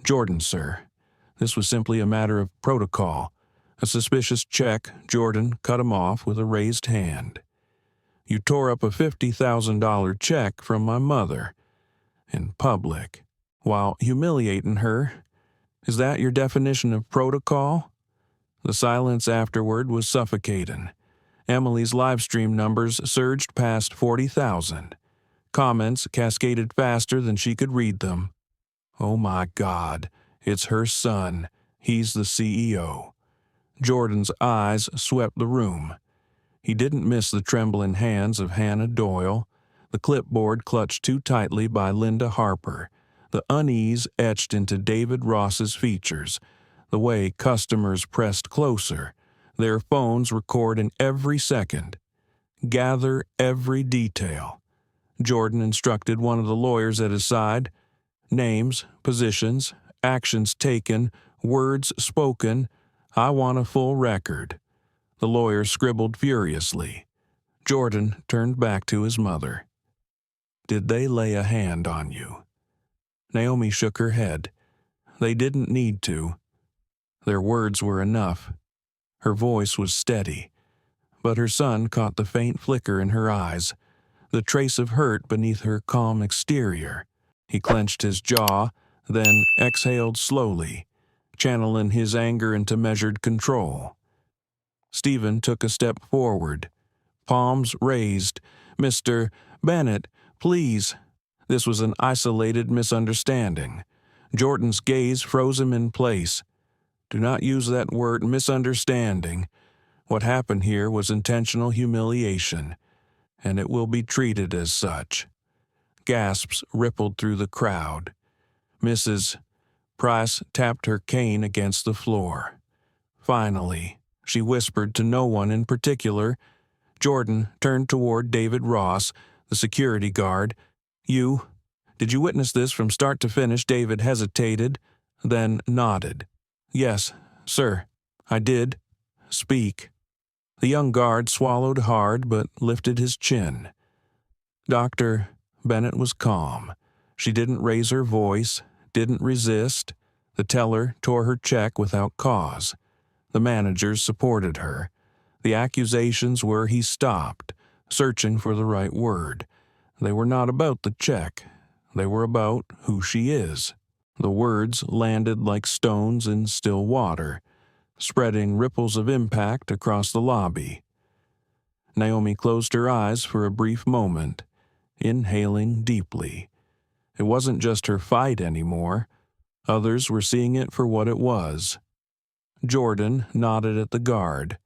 Jordan, sir. This was simply a matter of protocol. A suspicious check." Jordan cut him off with a raised hand. "You tore up a $50,000 check from my mother. In public. While humiliating her. Is that your definition of protocol?" The silence afterward was suffocating. Emily's live stream numbers surged past 40,000. Comments cascaded faster than she could read them. "Oh my God, it's her son. He's the CEO." Jordan's eyes swept the room. He didn't miss the trembling hands of Hannah Doyle, the clipboard clutched too tightly by Linda Harper, the unease etched into David Ross's features, the way customers pressed closer, their phones recording every second. Gather every detail. Jordan instructed one of the lawyers at his side. Names, positions, actions taken, words spoken. "I want a full record." The lawyer scribbled furiously. Jordan turned back to his mother. "Did they lay a hand on you?" Naomi shook her head. They didn't need to. Their words were enough. Her voice was steady, but her son caught the faint flicker in her eyes, the trace of hurt beneath her calm exterior. He clenched his jaw, then exhaled slowly, channeling his anger into measured control. Stephen took a step forward, palms raised. "Mr. Bennett, please." This was an isolated misunderstanding. Jordan's gaze froze him in place. Do not use that word misunderstanding. What happened here was intentional humiliation, and it will be treated as such. Gasps rippled through the crowd. Mrs. Price tapped her cane against the floor. Finally, she whispered to no one in particular. Jordan turned toward David Ross, the security guard. Did you witness this from start to finish?" David hesitated, then nodded. "Yes, sir, I did." "Speak." The young guard swallowed hard but lifted his chin. Dr. Bennett was calm. She didn't raise her voice, didn't resist. The teller tore her check without cause. The managers supported her. The accusations were he stopped, searching for the right word. They were not about the check. They were about who she is. The words landed like stones in still water, spreading ripples of impact across the lobby. Naomi closed her eyes for a brief moment, inhaling deeply. It wasn't just her fight anymore. Others were seeing it for what it was. Jordan nodded at the guard.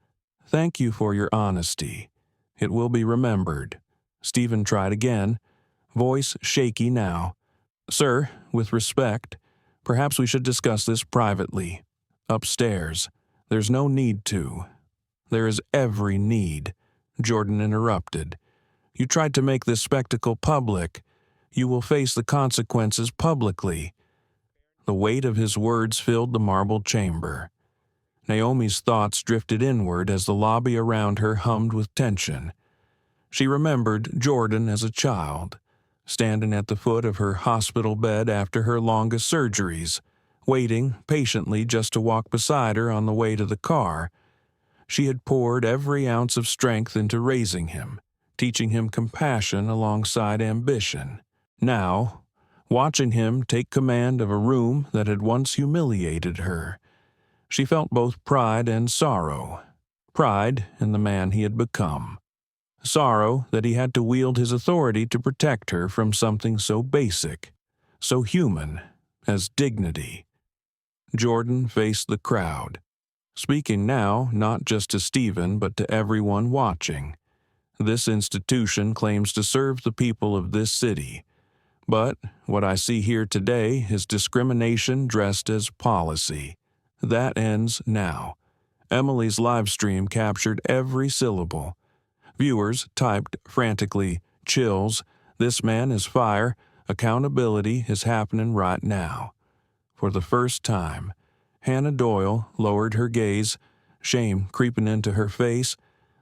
"Thank you for your honesty. It will be remembered." Stephen tried again, voice shaky now. "Sir, with respect, perhaps we should discuss this privately. Upstairs. There's no need to." "There is every need," Jordan interrupted. "You tried to make this spectacle public. You will face the consequences publicly." The weight of his words filled the marble chamber. Naomi's thoughts drifted inward as the lobby around her hummed with tension. She remembered Jordan as a child, standing at the foot of her hospital bed after her longest surgeries, waiting patiently just to walk beside her on the way to the car. She had poured every ounce of strength into raising him, teaching him compassion alongside ambition. Now, watching him take command of a room that had once humiliated her, she felt both pride and sorrow. Pride in the man he had become. Sorrow that he had to wield his authority to protect her from something so basic, so human, as dignity. Jordan faced the crowd, speaking now not just to Stephen but to everyone watching. This institution claims to serve the people of this city, but what I see here today is discrimination dressed as policy. That ends now. Emily's live stream captured every syllable. Viewers typed frantically, "Chills, this man is fire, accountability is happening right now." For the first time, Hannah Doyle lowered her gaze, shame creeping into her face.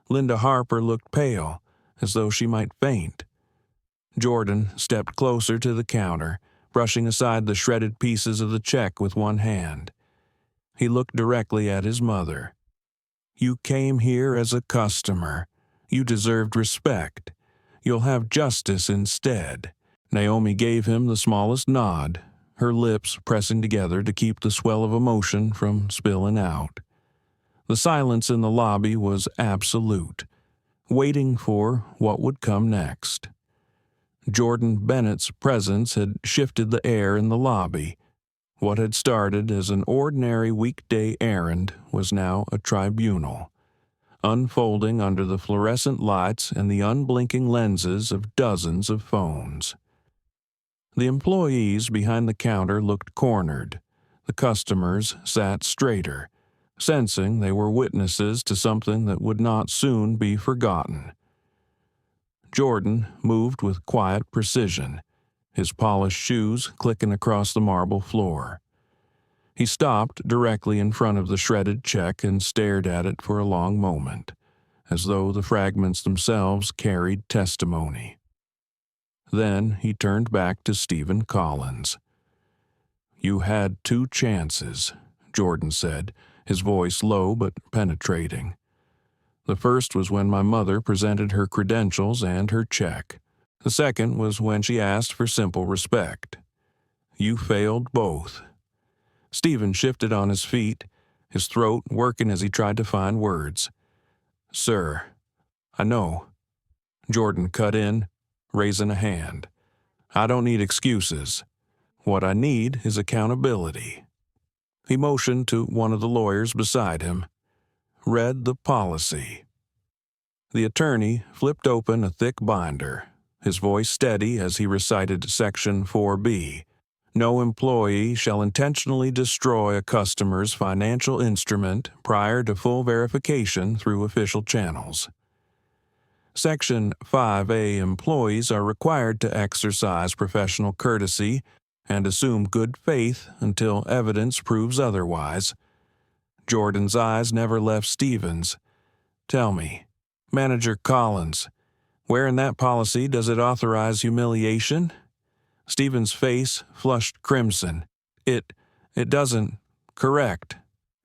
Linda Harper looked pale, as though she might faint. Jordan stepped closer to the counter, brushing aside the shredded pieces of the check with one hand. He looked directly at his mother. "You came here as a customer. You deserved respect. You'll have justice instead." Naomi gave him the smallest nod, her lips pressing together to keep the swell of emotion from spilling out. The silence in the lobby was absolute, waiting for what would come next. Jordan Bennett's presence had shifted the air in the lobby. What had started as an ordinary weekday errand was now a tribunal, unfolding under the fluorescent lights and the unblinking lenses of dozens of phones. The employees behind the counter looked cornered. The customers sat straighter, sensing they were witnesses to something that would not soon be forgotten. Jordan moved with quiet precision, his polished shoes clicking across the marble floor. He stopped directly in front of the shredded check and stared at it for a long moment, as though the fragments themselves carried testimony. Then he turned back to Stephen Collins. "You had 2 chances," Jordan said, his voice low but penetrating. "The first was when my mother presented her credentials and her check. The second was when she asked for simple respect. You failed both." Stephen shifted on his feet, his throat working as he tried to find words. "Sir, I know." Jordan cut in, raising a hand. "I don't need excuses. What I need is accountability." He motioned to one of the lawyers beside him, read the policy. The attorney flipped open a thick binder, his voice steady as he recited Section 4B. No employee shall intentionally destroy a customer's financial instrument prior to full verification through official channels. Section 5A employees are required to exercise professional courtesy and assume good faith until evidence proves otherwise. Jordan's eyes never left Stephen's. Tell me, Manager Collins, where in that policy does it authorize humiliation? Stephen's face flushed crimson. It doesn't. Correct.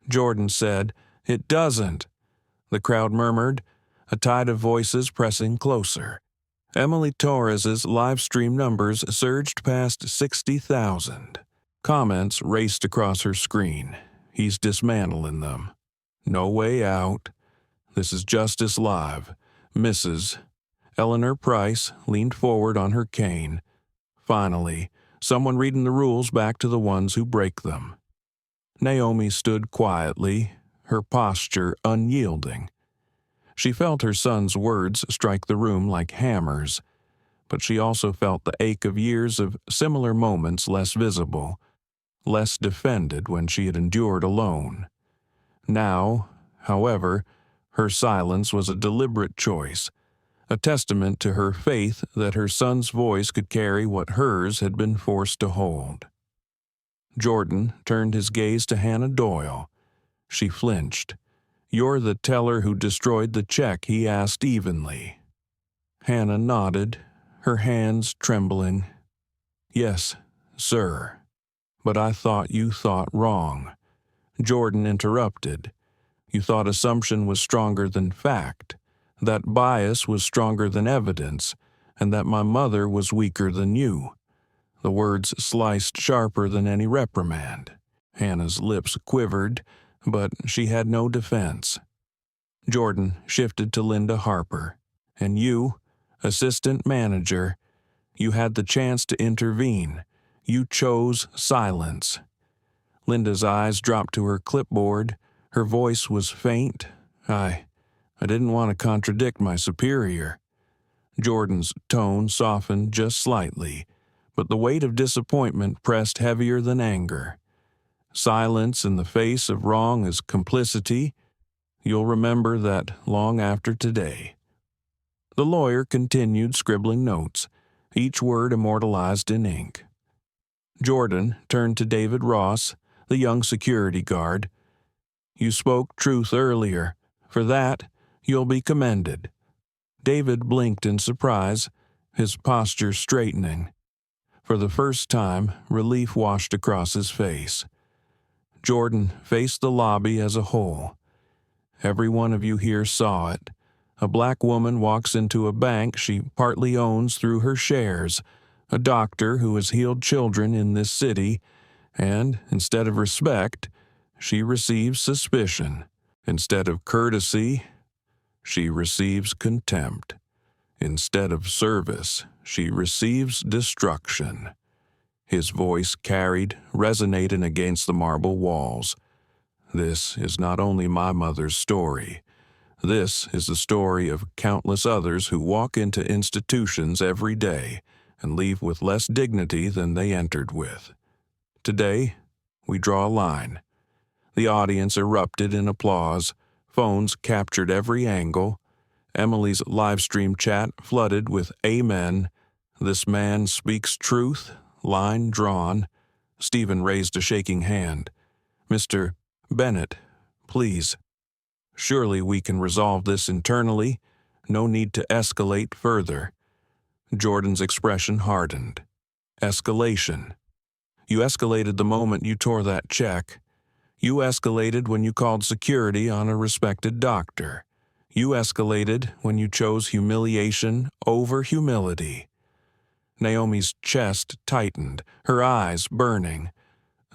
Jordan said, It doesn't. The crowd murmured, a tide of voices pressing closer. Emily Torres's live stream numbers surged past 60,000. Comments raced across her screen. He's dismantling them. No way out. This is Justice Live. Mrs. Eleanor Price leaned forward on her cane. Finally, someone reading the rules back to the ones who break them. Naomi stood quietly, her posture unyielding. She felt her son's words strike the room like hammers, but she also felt the ache of years of similar moments less visible, less defended when she had endured alone. Now, however, her silence was a deliberate choice, a testament to her faith that her son's voice could carry what hers had been forced to hold. Jordan turned his gaze to Hannah Doyle. She flinched. You're the teller who destroyed the check, he asked evenly. Hannah nodded, her hands trembling. Yes, sir. But I thought you thought wrong. Jordan interrupted. You thought assumption was stronger than fact, that bias was stronger than evidence, and that my mother was weaker than you. The words sliced sharper than any reprimand. Hannah's lips quivered, but she had no defense. Jordan shifted to Linda Harper. And you, assistant manager, you had the chance to intervene. You chose silence. Linda's eyes dropped to her clipboard. Her voice was faint. I didn't want to contradict my superior. Jordan's tone softened just slightly, but the weight of disappointment pressed heavier than anger. Silence in the face of wrong is complicity. You'll remember that long after today. The lawyer continued scribbling notes, each word immortalized in ink. Jordan turned to David Ross, the young security guard. You spoke truth earlier. For that, you'll be commended. David blinked in surprise, his posture straightening. For the first time, relief washed across his face. Jordan faced the lobby as a whole. Every one of you here saw it. A black woman walks into a bank she partly owns through her shares, a doctor who has healed children in this city, and, instead of respect, she receives suspicion. Instead of courtesy, she receives contempt. Instead of service, she receives destruction. His voice carried, resonating against the marble walls. This is not only my mother's story. This is the story of countless others who walk into institutions every day and leave with less dignity than they entered with. Today, we draw a line. The audience erupted in applause. Phones captured every angle. Emily's live stream chat flooded with amen. This man speaks truth. Line drawn. Stephen raised a shaking hand. Mr. Bennett, please. Surely we can resolve this internally. No need to escalate further. Jordan's expression hardened. Escalation. You escalated the moment you tore that check. You escalated when you called security on a respected doctor. You escalated when you chose humiliation over humility. Naomi's chest tightened, her eyes burning,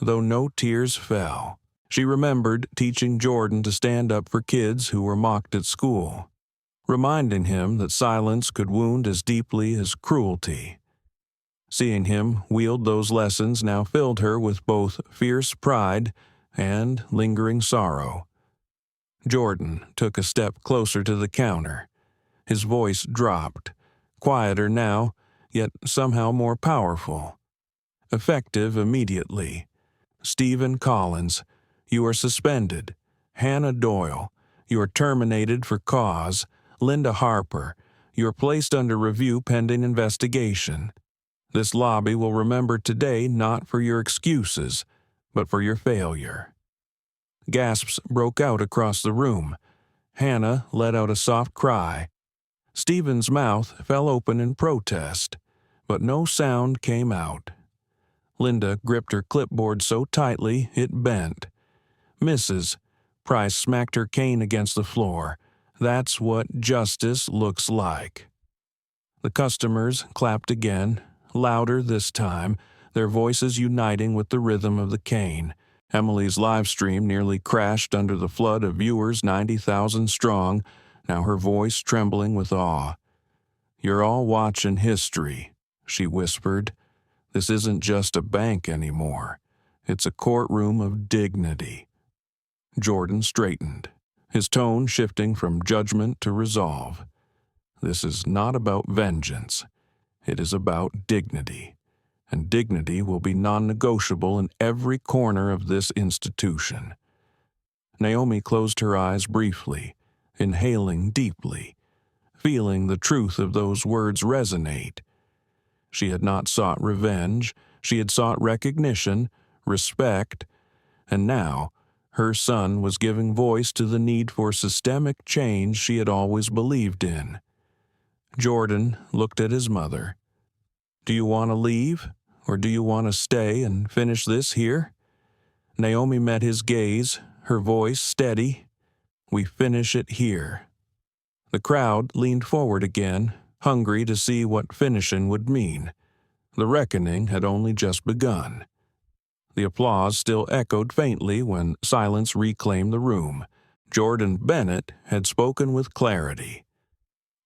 though no tears fell. She remembered teaching Jordan to stand up for kids who were mocked at school, reminding him that silence could wound as deeply as cruelty. Seeing him wield those lessons now filled her with both fierce pride and lingering sorrow. Jordan took a step closer to the counter. His voice dropped, quieter now, yet somehow more powerful. Effective immediately. Stephen Collins, you are suspended. Hannah Doyle, you are terminated for cause. Linda Harper, you are placed under review pending investigation. This lobby will remember today not for your excuses, but for your failure. Gasps broke out across the room. Hannah let out a soft cry. Stephen's mouth fell open in protest, but no sound came out. Linda gripped her clipboard so tightly it bent. Mrs. Price smacked her cane against the floor. That's what justice looks like. The customers clapped again, louder this time, their voices uniting with the rhythm of the cane. Emily's live stream nearly crashed under the flood of viewers 90,000 strong, now her voice trembling with awe. You're all watching history, she whispered. This isn't just a bank anymore. It's a courtroom of dignity. Jordan straightened, his tone shifting from judgment to resolve. This is not about vengeance. It is about dignity. And dignity will be non-negotiable in every corner of this institution. Naomi closed her eyes briefly, inhaling deeply, feeling the truth of those words resonate. She had not sought revenge, she had sought recognition, respect, and now her son was giving voice to the need for systemic change she had always believed in. Jordan looked at his mother. Do you want to leave, or do you want to stay and finish this here? Naomi met his gaze, her voice steady. We finish it here. The crowd leaned forward again, hungry to see what finishing would mean. The reckoning had only just begun. The applause still echoed faintly when silence reclaimed the room. Jordan Bennett had spoken with clarity.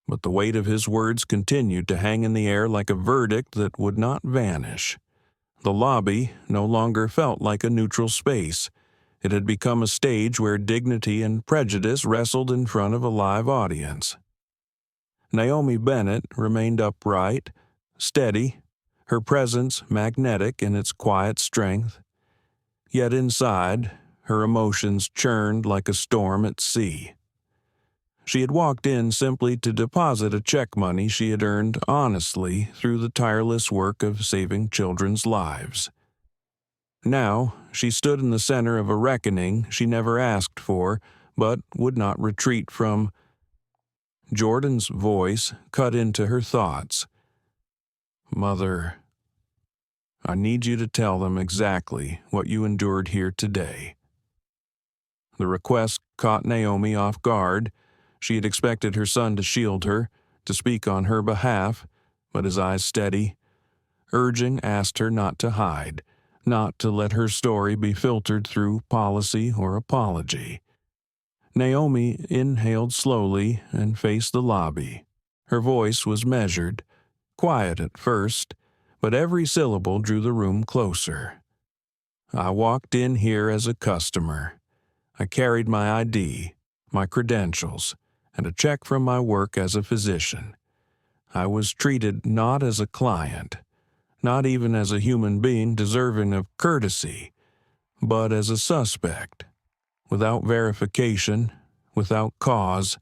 But the weight of his words continued to hang in the air like a verdict that would not vanish. The lobby no longer felt like a neutral space. It had become a stage where dignity and prejudice wrestled in front of a live audience. Naomi Bennett remained upright, steady, her presence magnetic in its quiet strength. Yet inside, her emotions churned like a storm at sea. She had walked in simply to deposit a check money she had earned honestly through the tireless work of saving children's lives. Now, she stood in the center of a reckoning she never asked for, but would not retreat from. Jordan's voice cut into her thoughts. Mother, I need you to tell them exactly what you endured here today. The request caught Naomi off guard. She had expected her son to shield her, to speak on her behalf, but his eyes steady. Urging asked her not to hide, not to let her story be filtered through policy or apology. Naomi inhaled slowly and faced the lobby. Her voice was measured, quiet at first, but every syllable drew the room closer. I walked in here as a customer. I carried my ID, my credentials, and a check from my work as a physician. I was treated not as a client, not even as a human being deserving of courtesy, but as a suspect. Without verification, without cause,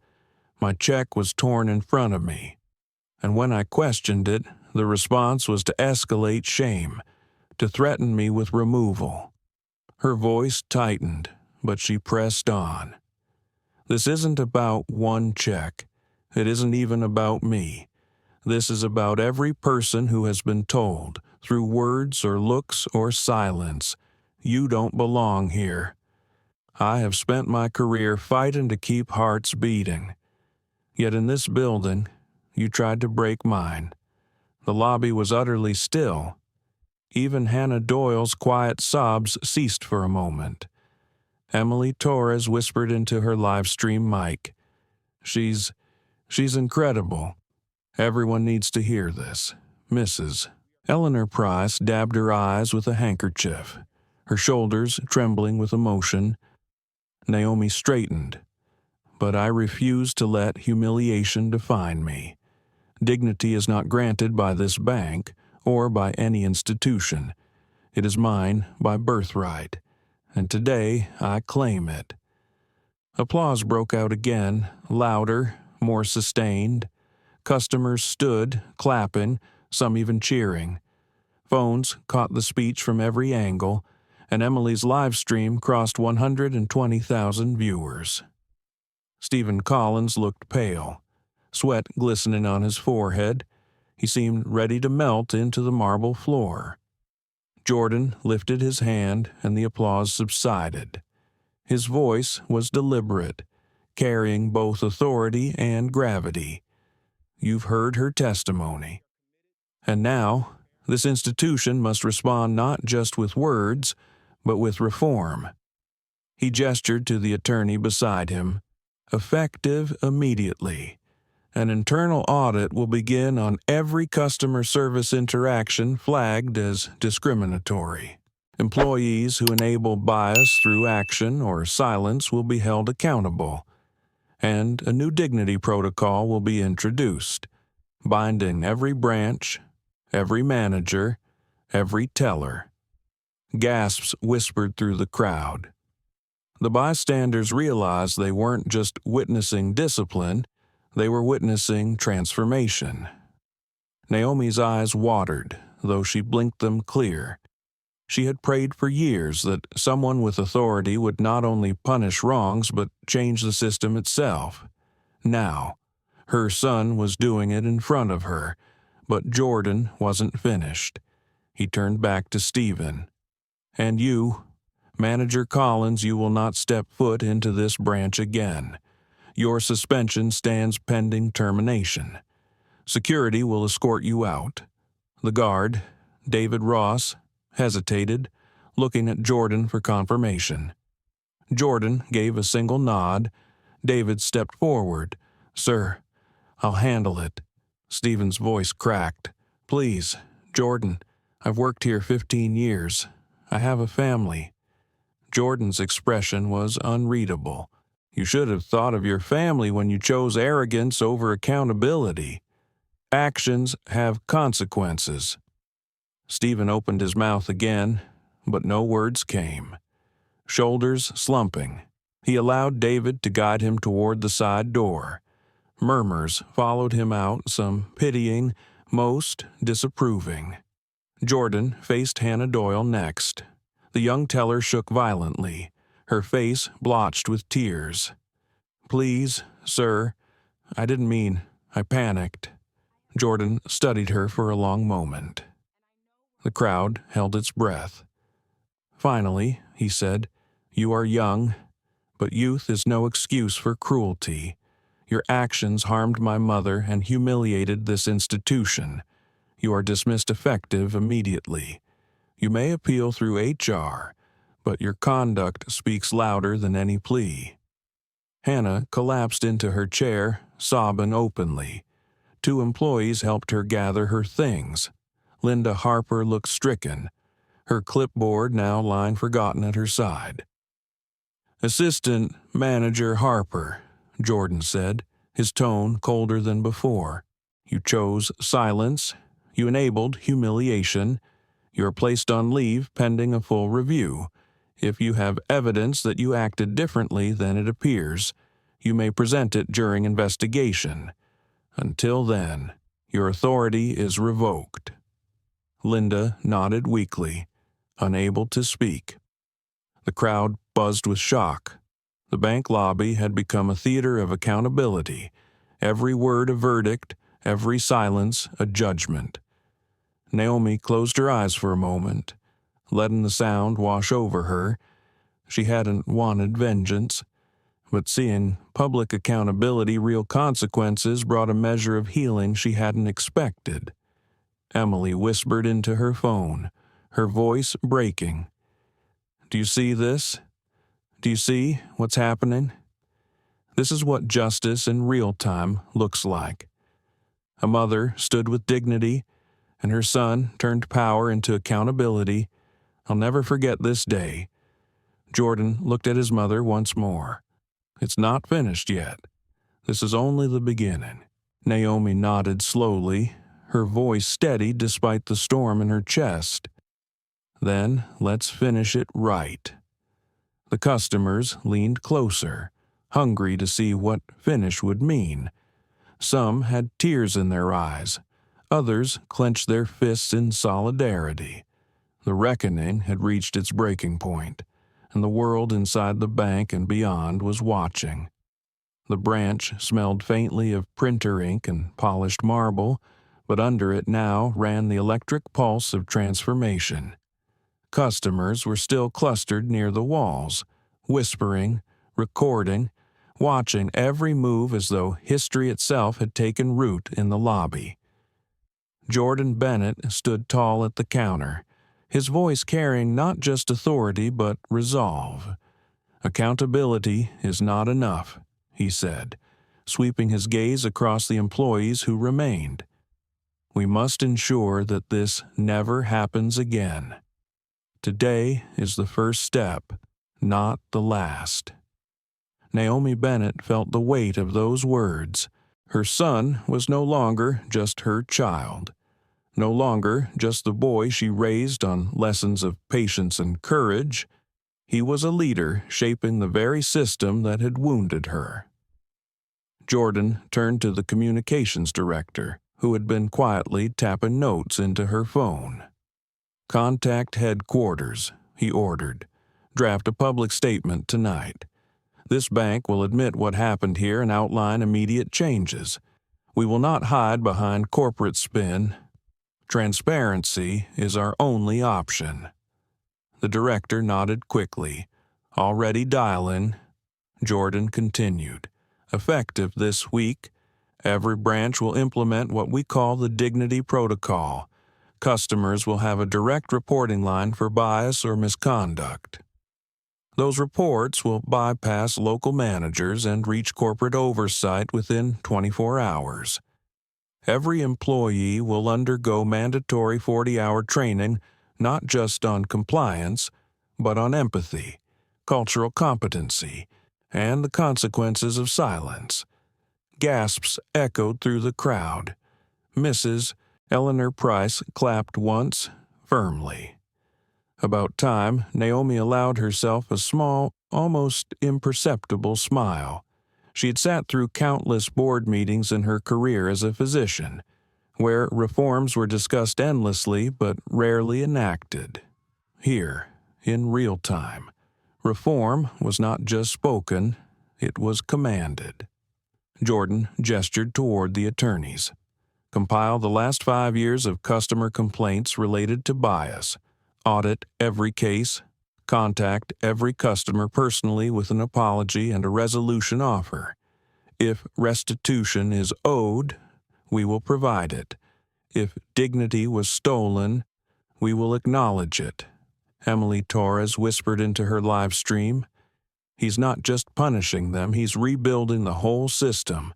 my check was torn in front of me. And when I questioned it, the response was to escalate shame, to threaten me with removal. Her voice tightened, but she pressed on. This isn't about one check. It isn't even about me. This is about every person who has been told, through words or looks or silence, you don't belong here. I have spent my career fighting to keep hearts beating. Yet in this building, you tried to break mine. The lobby was utterly still. Even Hannah Doyle's quiet sobs ceased for a moment. Emily Torres whispered into her live stream mic. She's incredible. Everyone needs to hear this. Mrs. Eleanor Price dabbed her eyes with a handkerchief. her shoulders trembling with emotion. Naomi straightened. But I refuse to let humiliation define me. Dignity is not granted by this bank or by any institution. It is mine by birthright, and today I claim it. Applause broke out again, louder, more sustained. Customers stood, clapping, some even cheering. Phones caught the speech from every angle, and Emily's live stream crossed 120,000 viewers. Stephen Collins looked pale, sweat glistening on his forehead. He seemed ready to melt into the marble floor. Jordan lifted his hand, and the applause subsided. His voice was deliberate, carrying both authority and gravity. You've heard her testimony. And now, this institution must respond not just with words, but with reform. He gestured to the attorney beside him. Effective immediately. An internal audit will begin on every customer service interaction flagged as discriminatory. Employees who enable bias through action or silence will be held accountable. And a new dignity protocol will be introduced, binding every branch, every manager, every teller. Gasps whispered through the crowd. The bystanders realized they weren't just witnessing discipline, they were witnessing transformation. Naomi's eyes watered, though she blinked them clear. She had prayed for years that someone with authority would not only punish wrongs but change the system itself. Now, her son was doing it in front of her, but Jordan wasn't finished. He turned back to Stephen. And you, Manager Collins, you will not step foot into this branch again. Your suspension stands pending termination. Security will escort you out. The guard, David Ross, hesitated, looking at Jordan for confirmation. Jordan gave a single nod. David stepped forward. Sir, I'll handle it. Stephen's voice cracked. Please, Jordan, I've worked here 15 years. I have a family. Jordan's expression was unreadable. You should have thought of your family when you chose arrogance over accountability. Actions have consequences. Stephen opened his mouth again, but no words came. Shoulders slumping, he allowed David to guide him toward the side door. Murmurs followed him out, some pitying, most disapproving. Jordan faced Hannah Doyle next. The young teller shook violently, her face blotched with tears. Please, sir, I didn't mean, I panicked. Jordan studied her for a long moment. The crowd held its breath. Finally, he said, you are young, but youth is no excuse for cruelty. Your actions harmed my mother and humiliated this institution. You are dismissed effective immediately. You may appeal through HR, but your conduct speaks louder than any plea. Hannah collapsed into her chair, sobbing openly. 2 employees helped her gather her things. Linda Harper looked stricken, her clipboard now lying forgotten at her side. Assistant Manager Harper, Jordan said, his tone colder than before. You chose silence. You enabled humiliation. You are placed on leave pending a full review. If you have evidence that you acted differently than it appears, you may present it during investigation. Until then, your authority is revoked. Linda nodded weakly, unable to speak. The crowd buzzed with shock. The bank lobby had become a theater of accountability, every word a verdict, every silence a judgment. Naomi closed her eyes for a moment, letting the sound wash over her. She hadn't wanted vengeance, but seeing public accountability, real consequences, brought a measure of healing she hadn't expected. Emily whispered into her phone, her voice breaking. Do you see this? Do you see what's happening? This is what justice in real time looks like. A mother stood with dignity, and her son turned power into accountability. I'll never forget this day." Jordan looked at his mother once more. "It's not finished yet. This is only the beginning." Naomi nodded slowly, her voice steady despite the storm in her chest. "Then let's finish it right." The customers leaned closer, hungry to see what finish would mean. Some had tears in their eyes. Others clenched their fists in solidarity. The reckoning had reached its breaking point, and the world inside the bank and beyond was watching. The branch smelled faintly of printer ink and polished marble, but under it now ran the electric pulse of transformation. Customers were still clustered near the walls, whispering, recording, watching every move as though history itself had taken root in the lobby. Jordan Bennett stood tall at the counter, his voice carrying not just authority but resolve. "Accountability is not enough," he said, sweeping his gaze across the employees who remained. "We must ensure that this never happens again. Today is the first step, not the last." Naomi Bennett felt the weight of those words. Her son was no longer just her child, no longer just the boy she raised on lessons of patience and courage. He was a leader shaping the very system that had wounded her. Jordan turned to the communications director, who had been quietly tapping notes into her phone. "Contact headquarters," he ordered. "Draft a public statement tonight. This bank will admit what happened here and outline immediate changes. We will not hide behind corporate spin. Transparency is our only option." The director nodded quickly. "Already dialing." Jordan continued. "Effective this week, every branch will implement what we call the Dignity Protocol. Customers will have a direct reporting line for bias or misconduct. Those reports will bypass local managers and reach corporate oversight within 24 hours. Every employee will undergo mandatory 40-hour training not just on compliance, but on empathy, cultural competency, and the consequences of silence." Gasps echoed through the crowd. Mrs. Eleanor Price clapped once, firmly. About time, Naomi allowed herself a small, almost imperceptible smile. She had sat through countless board meetings in her career as a physician, where reforms were discussed endlessly but rarely enacted. Here, in real time, reform was not just spoken, it was commanded. Jordan gestured toward the attorneys. "Compile the last 5 years of customer complaints related to bias. Audit every case. Contact every customer personally with an apology and a resolution offer. If restitution is owed, we will provide it. If dignity was stolen, we will acknowledge it." Emily Torres whispered into her live stream. "He's not just punishing them, he's rebuilding the whole system.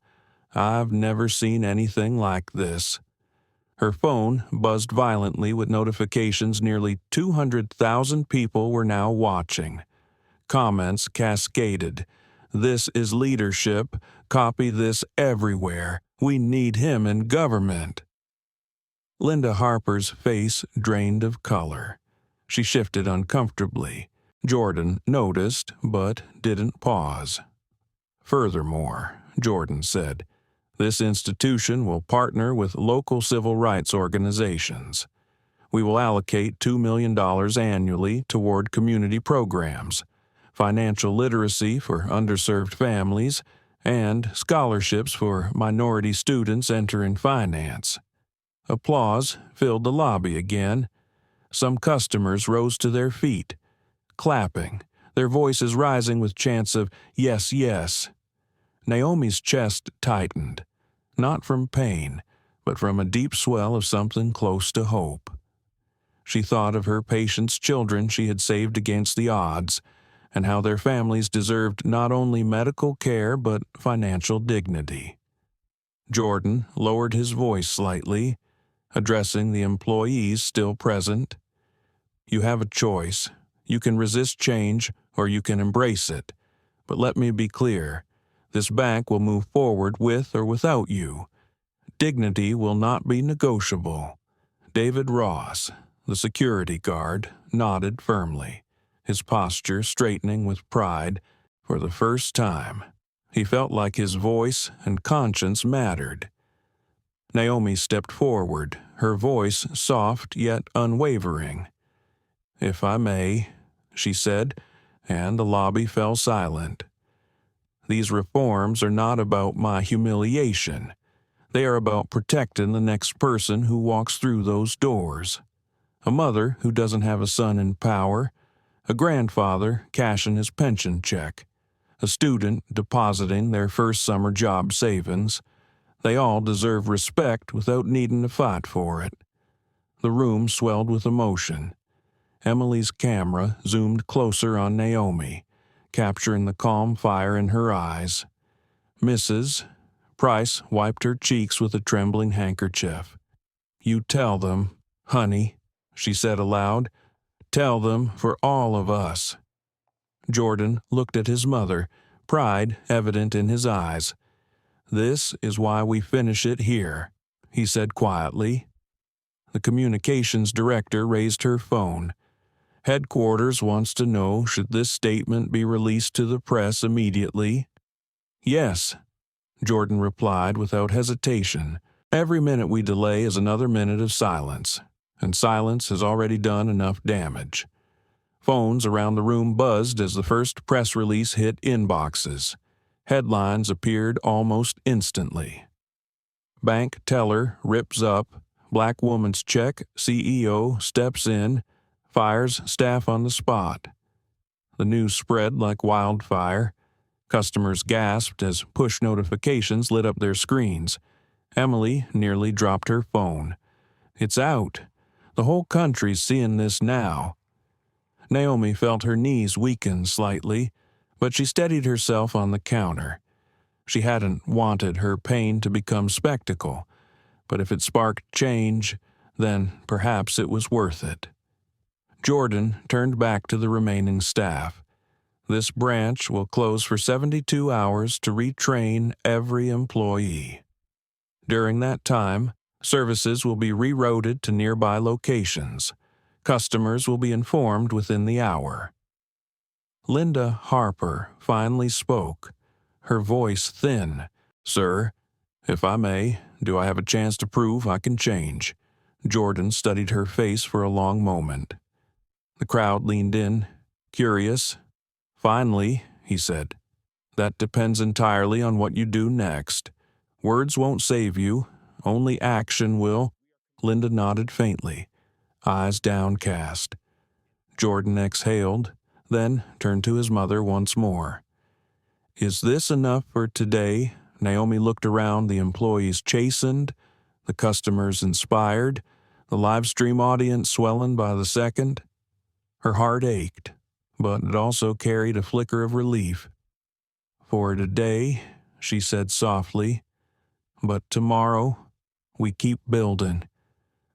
I've never seen anything like this." Her phone buzzed violently with notifications. Nearly 200,000 people were now watching. Comments cascaded. "This is leadership. Copy this everywhere. We need him in government." Linda Harper's face drained of color. She shifted uncomfortably. Jordan noticed, but didn't pause. "Furthermore," Jordan said, "this institution will partner with local civil rights organizations. We will allocate $2 million annually toward community programs, financial literacy for underserved families, and scholarships for minority students entering finance." Applause filled the lobby again. Some customers rose to their feet, clapping, their voices rising with chants of "Yes, yes." Naomi's chest tightened, not from pain, but from a deep swell of something close to hope. She thought of her patients' children she had saved against the odds, and how their families deserved not only medical care but financial dignity. Jordan lowered his voice slightly, addressing the employees still present. You have a choice. You can resist change or you can embrace it. But let me be clear. This bank will move forward with or without you. Dignity will not be negotiable. David Ross, the security guard, nodded firmly, his posture straightening with pride for the first time. He felt like his voice and conscience mattered. Naomi stepped forward, her voice soft yet unwavering. "If I may," she said, and the lobby fell silent. "These reforms are not about my humiliation. They are about protecting the next person who walks through those doors. A mother who doesn't have a son in power, a grandfather cashing his pension check, a student depositing their first summer job savings. They all deserve respect without needing to fight for it." The room swelled with emotion. Emily's camera zoomed closer on Naomi, capturing the calm fire in her eyes. "Mrs." Price wiped her cheeks with a trembling handkerchief. "You tell them, honey," she said aloud. "Tell them for all of us." Jordan looked at his mother, pride evident in his eyes. "This is why we finish it here," he said quietly. The communications director raised her phone. "Headquarters wants to know should this statement be released to the press immediately." "Yes," Jordan replied without hesitation. "Every minute we delay is another minute of silence, and silence has already done enough damage." Phones around the room buzzed as the first press release hit inboxes. Headlines appeared almost instantly. "Bank teller rips up, Black woman's check, CEO steps in, fires staff on the spot." The news spread like wildfire. Customers gasped as push notifications lit up their screens. Emily nearly dropped her phone. "It's out. The whole country's seeing this now." Naomi felt her knees weaken slightly, but she steadied herself on the counter. She hadn't wanted her pain to become spectacle, but if it sparked change, then perhaps it was worth it. Jordan turned back to the remaining staff. "This branch will close for 72 hours to retrain every employee. During that time, services will be rerouted to nearby locations. Customers will be informed within the hour." Linda Harper finally spoke, her voice thin. "Sir, if I may, do I have a chance to prove I can change?" Jordan studied her face for a long moment. The crowd leaned in, curious. "Finally," he said, "that depends entirely on what you do next. Words won't save you, only action will." Linda nodded faintly, eyes downcast. Jordan exhaled, then turned to his mother once more. "Is this enough for today?" Naomi looked around, the employees chastened, the customers inspired, the live stream audience swelling by the second. Her heart ached, but it also carried a flicker of relief. "For today," she said softly, "but tomorrow, we keep building."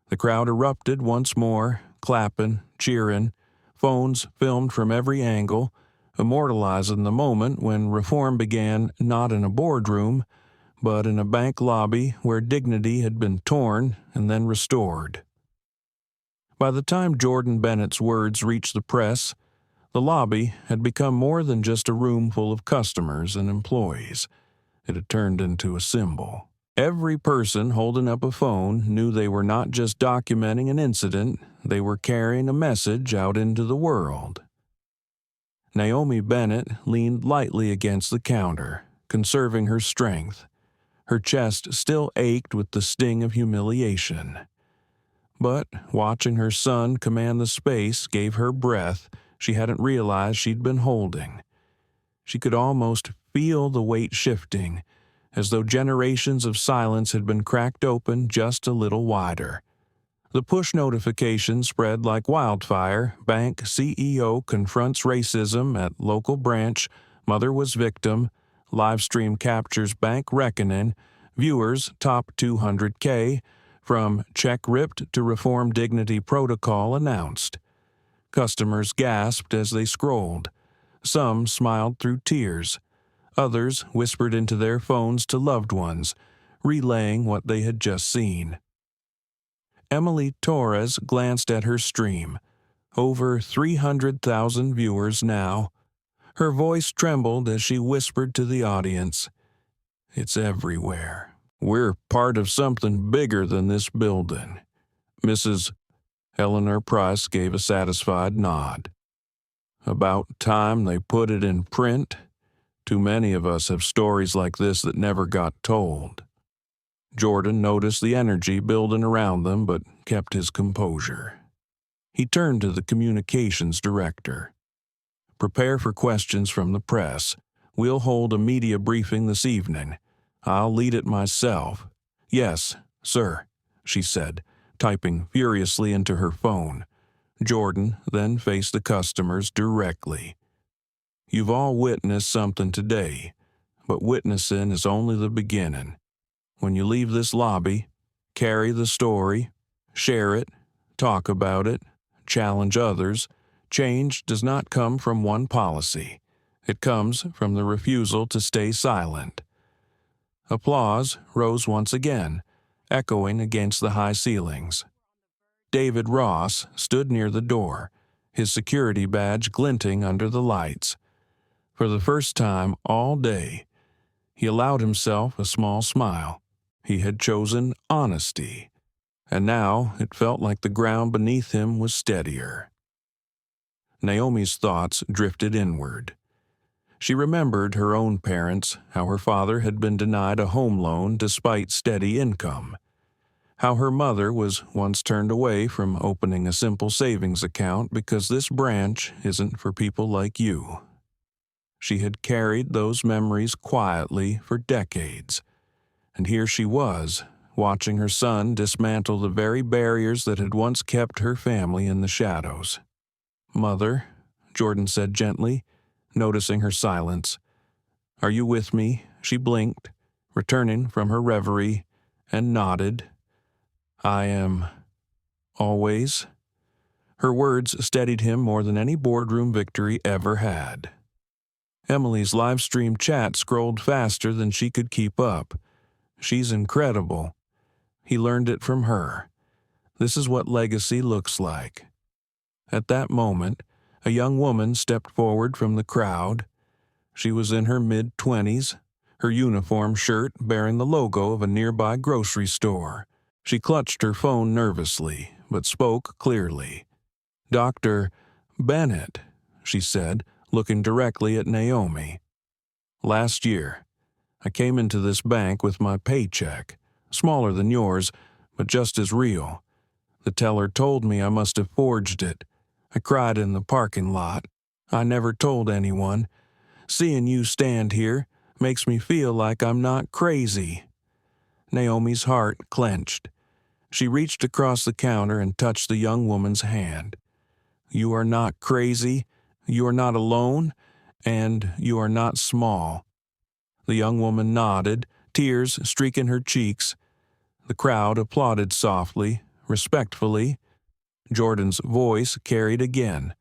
The crowd erupted once more, clapping, cheering. Phones filmed from every angle, immortalizing the moment when reform began not in a boardroom, but in a bank lobby where dignity had been torn and then restored. By the time Jordan Bennett's words reached the press, the lobby had become more than just a room full of customers and employees. It had turned into a symbol. Every person holding up a phone knew they were not just documenting an incident, they were carrying a message out into the world. Naomi Bennett leaned lightly against the counter, conserving her strength. Her chest still ached with the sting of humiliation. But watching her son command the space gave her breath she hadn't realized she'd been holding. She could almost feel the weight shifting, as though generations of silence had been cracked open just a little wider. The push notification spread like wildfire. Bank CEO confronts racism at local branch. Mother was victim. Livestream captures bank reckoning. Viewers top 200K. From check ripped to reform dignity protocol announced. Customers gasped as they scrolled. Some smiled through tears. Others whispered into their phones to loved ones, relaying what they had just seen. Emily Torres glanced at her stream. Over 300,000 viewers now. Her voice trembled as she whispered to the audience, "It's everywhere. We're part of something bigger than this building." Mrs. Eleanor Price gave a satisfied nod. "About time they put it in print. Too many of us have stories like this that never got told." Jordan noticed the energy building around them but kept his composure. He turned to the communications director. "Prepare for questions from the press. We'll hold a media briefing this evening. I'll lead it myself." "Yes, sir," she said, typing furiously into her phone. Jordan then faced the customers directly. "You've all witnessed something today, but witnessing is only the beginning. When you leave this lobby, carry the story, share it, talk about it, challenge others. Change does not come from one policy. It comes from the refusal to stay silent." Applause rose once again, echoing against the high ceilings. David Ross stood near the door, his security badge glinting under the lights. For the first time all day, he allowed himself a small smile. He had chosen honesty, and now it felt like the ground beneath him was steadier. Naomi's thoughts drifted inward. She remembered her own parents, how her father had been denied a home loan despite steady income, how her mother was once turned away from opening a simple savings account because this branch isn't for people like you. She had carried those memories quietly for decades, and here she was, watching her son dismantle the very barriers that had once kept her family in the shadows. "Mother," Jordan said gently, noticing her silence. "Are you with me?" She blinked, returning from her reverie, and nodded. "I am. Always." Her words steadied him more than any boardroom victory ever had. Emily's live-stream chat scrolled faster than she could keep up. "She's incredible." He learned it from her. This is what legacy looks like. At that moment, a young woman stepped forward from the crowd. She was in her mid-20s, her uniform shirt bearing the logo of a nearby grocery store. She clutched her phone nervously, but spoke clearly. "Dr. Bennett," she said, looking directly at Naomi. "Last year, I came into this bank with my paycheck, smaller than yours, but just as real. The teller told me I must have forged it. I cried in the parking lot. I never told anyone. Seeing you stand here makes me feel like I'm not crazy." Naomi's heart clenched. She reached across the counter and touched the young woman's hand. "You are not crazy, you are not alone, and you are not small." The young woman nodded, tears streaking her cheeks. The crowd applauded softly, respectfully. Jordan's voice carried again.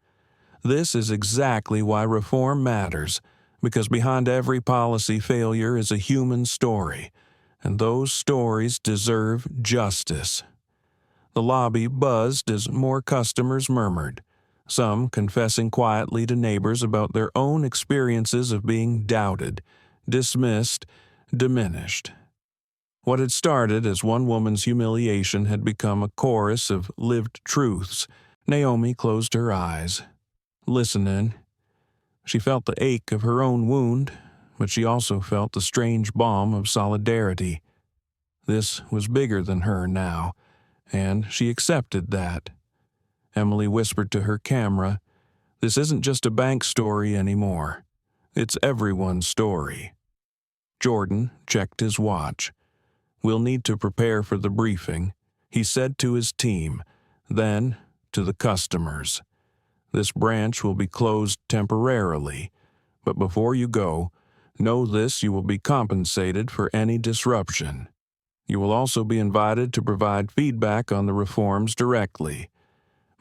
"This is exactly why reform matters, because behind every policy failure is a human story, and those stories deserve justice." The lobby buzzed as more customers murmured, some confessing quietly to neighbors about their own experiences of being doubted, dismissed, diminished. What had started as one woman's humiliation had become a chorus of lived truths. Naomi closed her eyes, listening. She felt the ache of her own wound, but she also felt the strange balm of solidarity. This was bigger than her now, and she accepted that. Emily whispered to her camera, "This isn't just a bank story anymore. It's everyone's story." Jordan checked his watch. "We'll need to prepare for the briefing," he said to his team, then to the customers. "This branch will be closed temporarily, but before you go, know this: you will be compensated for any disruption. You will also be invited to provide feedback on the reforms directly.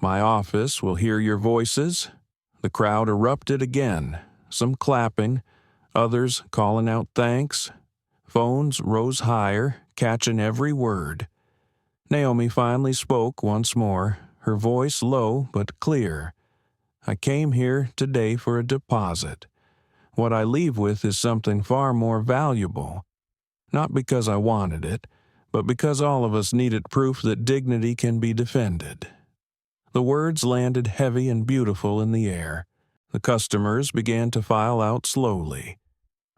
My office will hear your voices." The crowd erupted again, some clapping, others calling out thanks. Phones rose higher, catching every word. Naomi finally spoke once more, her voice low but clear. "I came here today for a deposit. What I leave with is something far more valuable. Not because I wanted it, but because all of us needed proof that dignity can be defended." The words landed heavy and beautiful in the air. The customers began to file out slowly,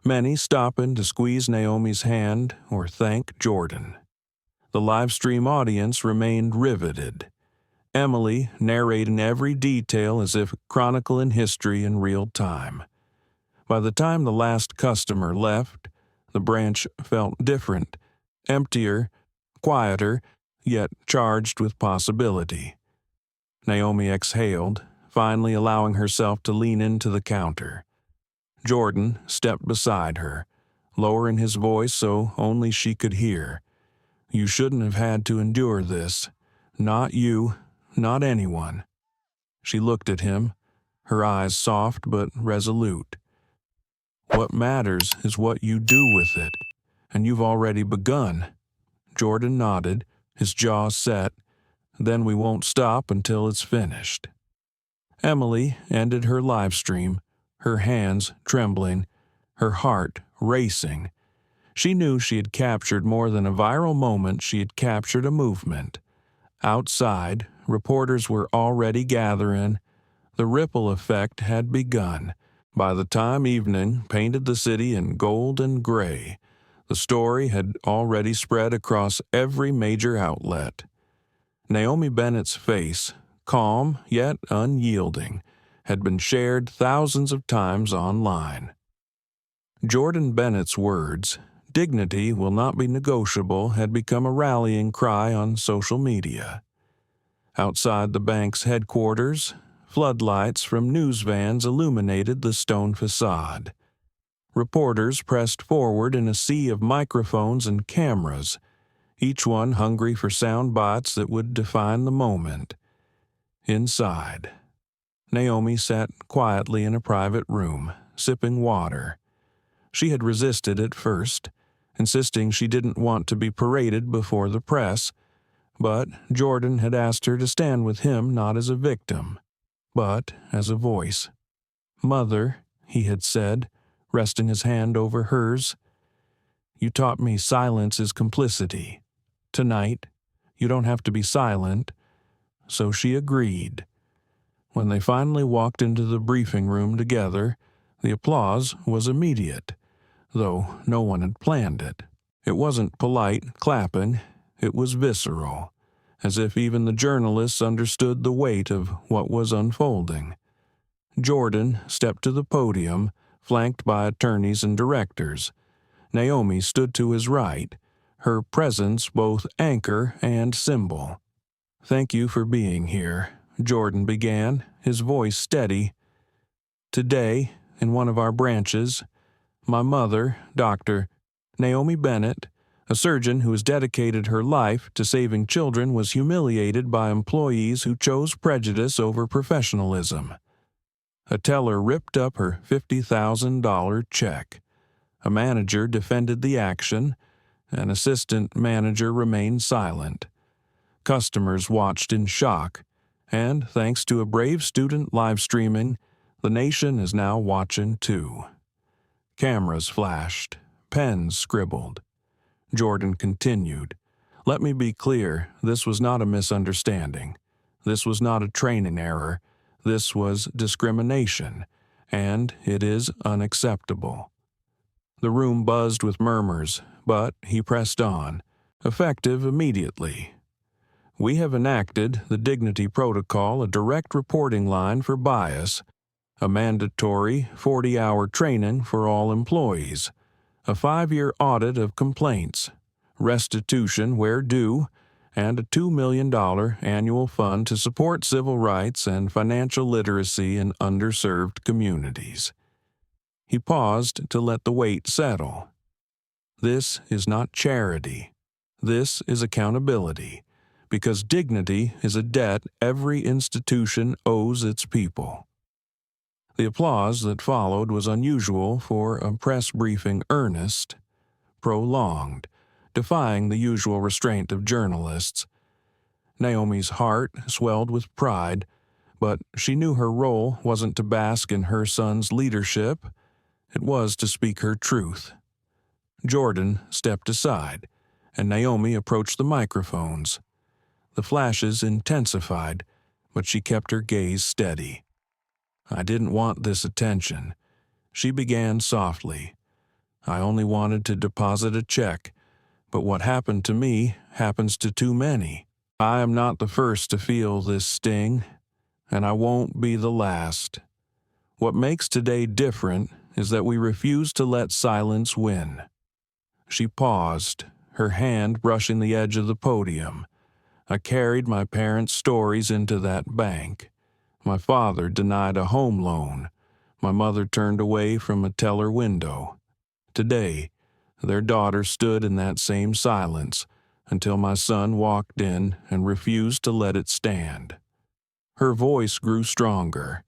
many stopping to squeeze Naomi's hand or thank Jordan. The live stream audience remained riveted, Emily narrating every detail as if chronicling history in real time. By the time the last customer left, the branch felt different, emptier, quieter, yet charged with possibility. Naomi exhaled, finally allowing herself to lean into the counter. Jordan stepped beside her, lowering his voice so only she could hear. "You shouldn't have had to endure this. Not you, not anyone." She looked at him, her eyes soft but resolute. "What matters is what you do with it, and you've already begun." Jordan nodded, his jaw set. "Then we won't stop until it's finished." Emily ended her live stream, her hands trembling, her heart racing. She knew she had captured more than a viral moment, she had captured a movement. Outside, reporters were already gathering. The ripple effect had begun. By the time evening painted the city in gold and gray, the story had already spread across every major outlet. Naomi Bennett's face, calm yet unyielding, had been shared thousands of times online. Jordan Bennett's words, "Dignity will not be negotiable," had become a rallying cry on social media. Outside the bank's headquarters, floodlights from news vans illuminated the stone facade. Reporters pressed forward in a sea of microphones and cameras, each one hungry for sound bites that would define the moment. Inside, Naomi sat quietly in a private room, sipping water. She had resisted at first, insisting she didn't want to be paraded before the press, but Jordan had asked her to stand with him not as a victim, but as a voice. "Mother," he had said, resting his hand over hers, "you taught me silence is complicity. Tonight, you don't have to be silent." So she agreed. When they finally walked into the briefing room together, the applause was immediate, though no one had planned it. It wasn't polite clapping, it was visceral, as if even the journalists understood the weight of what was unfolding. Jordan stepped to the podium, flanked by attorneys and directors. Naomi stood to his right, her presence both anchor and symbol. "Thank you for being here," Jordan began, his voice steady. "Today, in one of our branches, my mother, Dr. Naomi Bennett, a surgeon who has dedicated her life to saving children, was humiliated by employees who chose prejudice over professionalism." A teller ripped up her $50,000 check. A manager defended the action. An assistant manager remained silent. Customers watched in shock, and thanks to a brave student live streaming, the nation is now watching too. Cameras flashed, pens scribbled. Jordan continued, "Let me be clear, this was not a misunderstanding. This was not a training error. This was discrimination, and it is unacceptable." The room buzzed with murmurs, but he pressed on, effective immediately. "We have enacted the Dignity Protocol, a direct reporting line for bias, a mandatory 40-hour training for all employees, a 5-year audit of complaints, restitution where due, and a $2 million annual fund to support civil rights and financial literacy in underserved communities." He paused to let the weight settle. "This is not charity. This is accountability. because dignity is a debt every institution owes its people. The applause that followed was unusual for a press briefing, earnest, prolonged, defying the usual restraint of journalists. Naomi's heart swelled with pride, but she knew her role wasn't to bask in her son's leadership. It was to speak her truth. Jordan stepped aside, and Naomi approached the microphones. The flashes intensified, but she kept her gaze steady. "I didn't want this attention," she began softly. "I only wanted to deposit a check, but what happened to me happens to too many. I am not the first to feel this sting, and I won't be the last. What makes today different is that we refuse to let silence win." She paused, her hand brushing the edge of the podium. "I carried my parents' stories into that bank. My father denied a home loan. My mother turned away from a teller window. Today, their daughter stood in that same silence until my son walked in and refused to let it stand." Her voice grew stronger.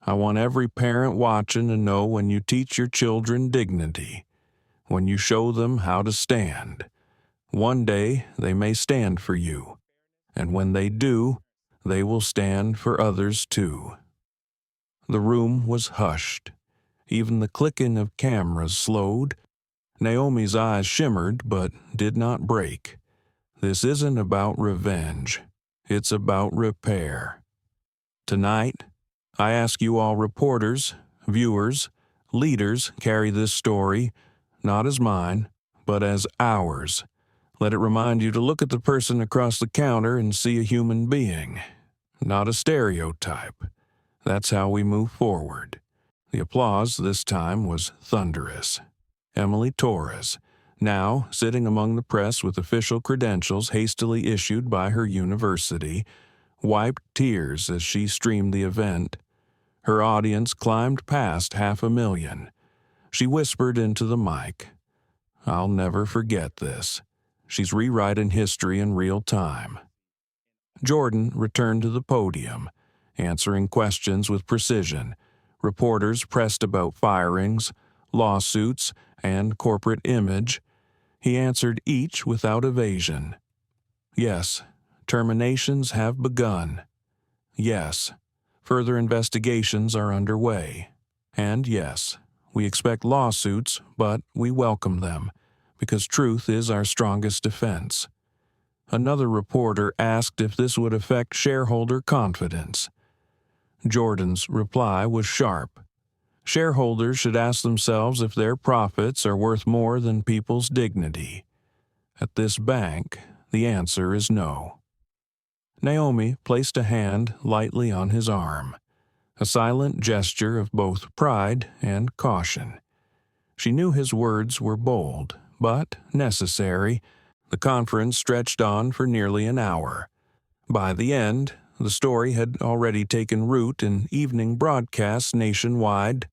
"I want every parent watching to know when you teach your children dignity, when you show them how to stand, one day they may stand for you, and when they do, they will stand for others too." The room was hushed. Even the clicking of cameras slowed. Naomi's eyes shimmered but did not break. This isn't about revenge. It's about repair. Tonight, I ask you all reporters, viewers, leaders carry this story, not as mine, but as ours. Let it remind you to look at the person across the counter and see a human being, not a stereotype. That's how we move forward. The applause this time was thunderous. Emily Torres, now sitting among the press with official credentials hastily issued by her university, wiped tears as she streamed the event. Her audience climbed past 500,000. She whispered into the mic, "I'll never forget this. She's rewriting history in real time." Jordan returned to the podium, answering questions with precision. Reporters pressed about firings, lawsuits, and corporate image. He answered each without evasion. "Yes, terminations have begun. Yes, further investigations are underway. And yes, we expect lawsuits, but we welcome them, because truth is our strongest defense." Another reporter asked if this would affect shareholder confidence. Jordan's reply was sharp. Shareholders should ask themselves if their profits are worth more than people's dignity. At this bank, the answer is no. Naomi placed a hand lightly on his arm, a silent gesture of both pride and caution. She knew his words were bold, but necessary. The conference stretched on for nearly an hour. By the end, the story had already taken root in evening broadcasts nationwide.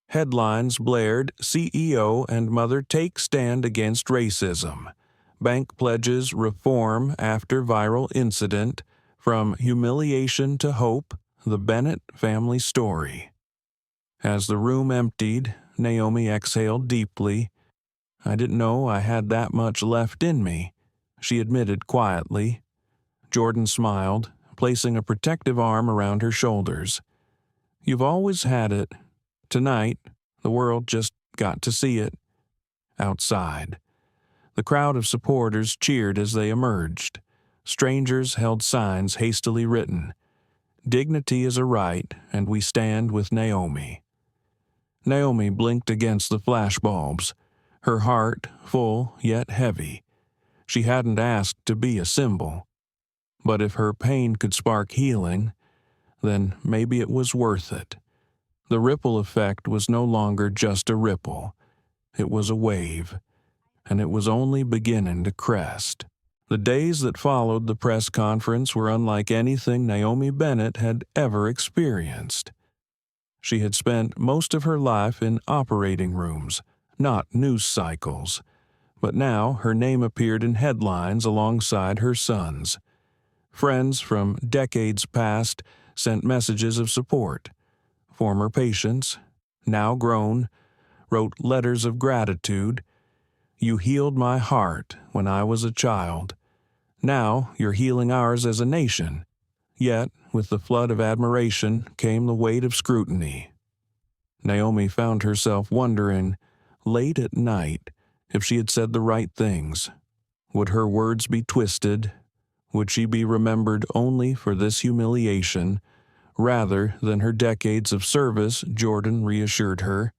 Headlines blared, "CEO and mother take stand against racism. Bank pledges reform after viral incident. From humiliation to hope, the Bennett family story." As the room emptied, Naomi exhaled deeply. "I didn't know I had that much left in me," she admitted quietly. Jordan smiled, placing a protective arm around her shoulders. "You've always had it. Tonight, the world just got to see it." Outside, the crowd of supporters cheered as they emerged. Strangers held signs hastily written, "Dignity is a right, and we stand with Naomi." Naomi blinked against the flashbulbs, her heart full yet heavy. She hadn't asked to be a symbol. But if her pain could spark healing, then maybe it was worth it. The ripple effect was no longer just a ripple. It was a wave, and it was only beginning to crest. The days that followed the press conference were unlike anything Naomi Bennett had ever experienced. She had spent most of her life in operating rooms, not news cycles, but now her name appeared in headlines alongside her son's. Friends from decades past sent messages of support. Former patients, now grown, wrote letters of gratitude. "You healed my heart when I was a child. Now you're healing ours as a nation." Yet, with the flood of admiration came the weight of scrutiny. Naomi found herself wondering, late at night, if she had said the right things. Would her words be twisted? Would she be remembered only for this humiliation, rather than her decades of service? Jordan reassured her.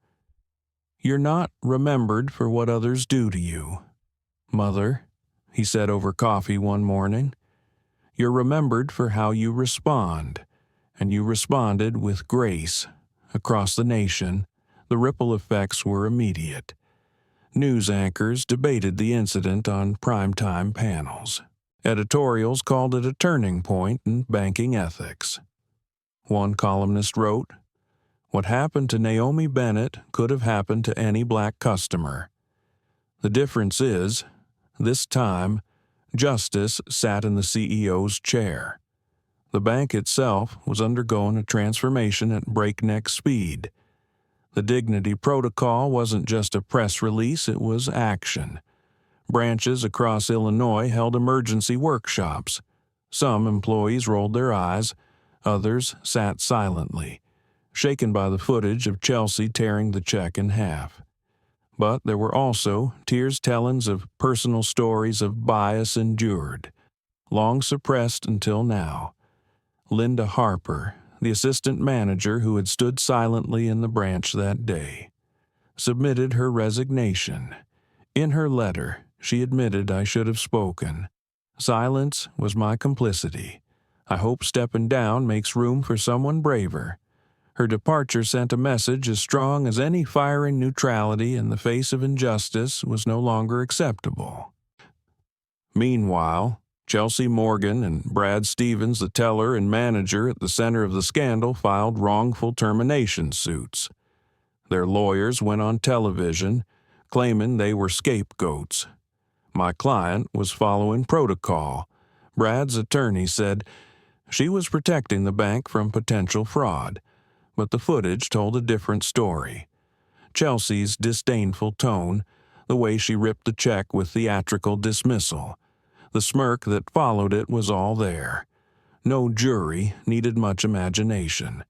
"You're not remembered for what others do to you, Mother," he said over coffee one morning. "You're remembered for how you respond, and you responded with grace." Across the nation, the ripple effects were immediate. News anchors debated the incident on primetime panels. Editorials called it a turning point in banking ethics. One columnist wrote, "What happened to Naomi Bennett could have happened to any black customer. The difference is, this time, justice sat in the CEO's chair." The bank itself was undergoing a transformation at breakneck speed. The Dignity Protocol wasn't just a press release, it was action. Branches across Illinois held emergency workshops. Some employees rolled their eyes, others sat silently, shaken by the footage of Chelsea tearing the check in half. But there were also tears-tellings of personal stories of bias endured, long suppressed until now. Linda Harper, the assistant manager who had stood silently in the branch that day, submitted her resignation. In her letter, she admitted, "I should have spoken. Silence was my complicity. I hope stepping down makes room for someone braver." Her departure sent a message as strong as any firing neutrality in the face of injustice was no longer acceptable. Meanwhile, Chelsea Morgan and Brad Stevens, the teller and manager at the center of the scandal, filed wrongful termination suits. Their lawyers went on television, claiming they were scapegoats. "My client was following protocol," Brad's attorney said. "She was protecting the bank from potential fraud." But the footage told a different story. Chelsea's disdainful tone, the way she ripped the check with theatrical dismissal, the smirk that followed it was all there. No jury needed much imagination.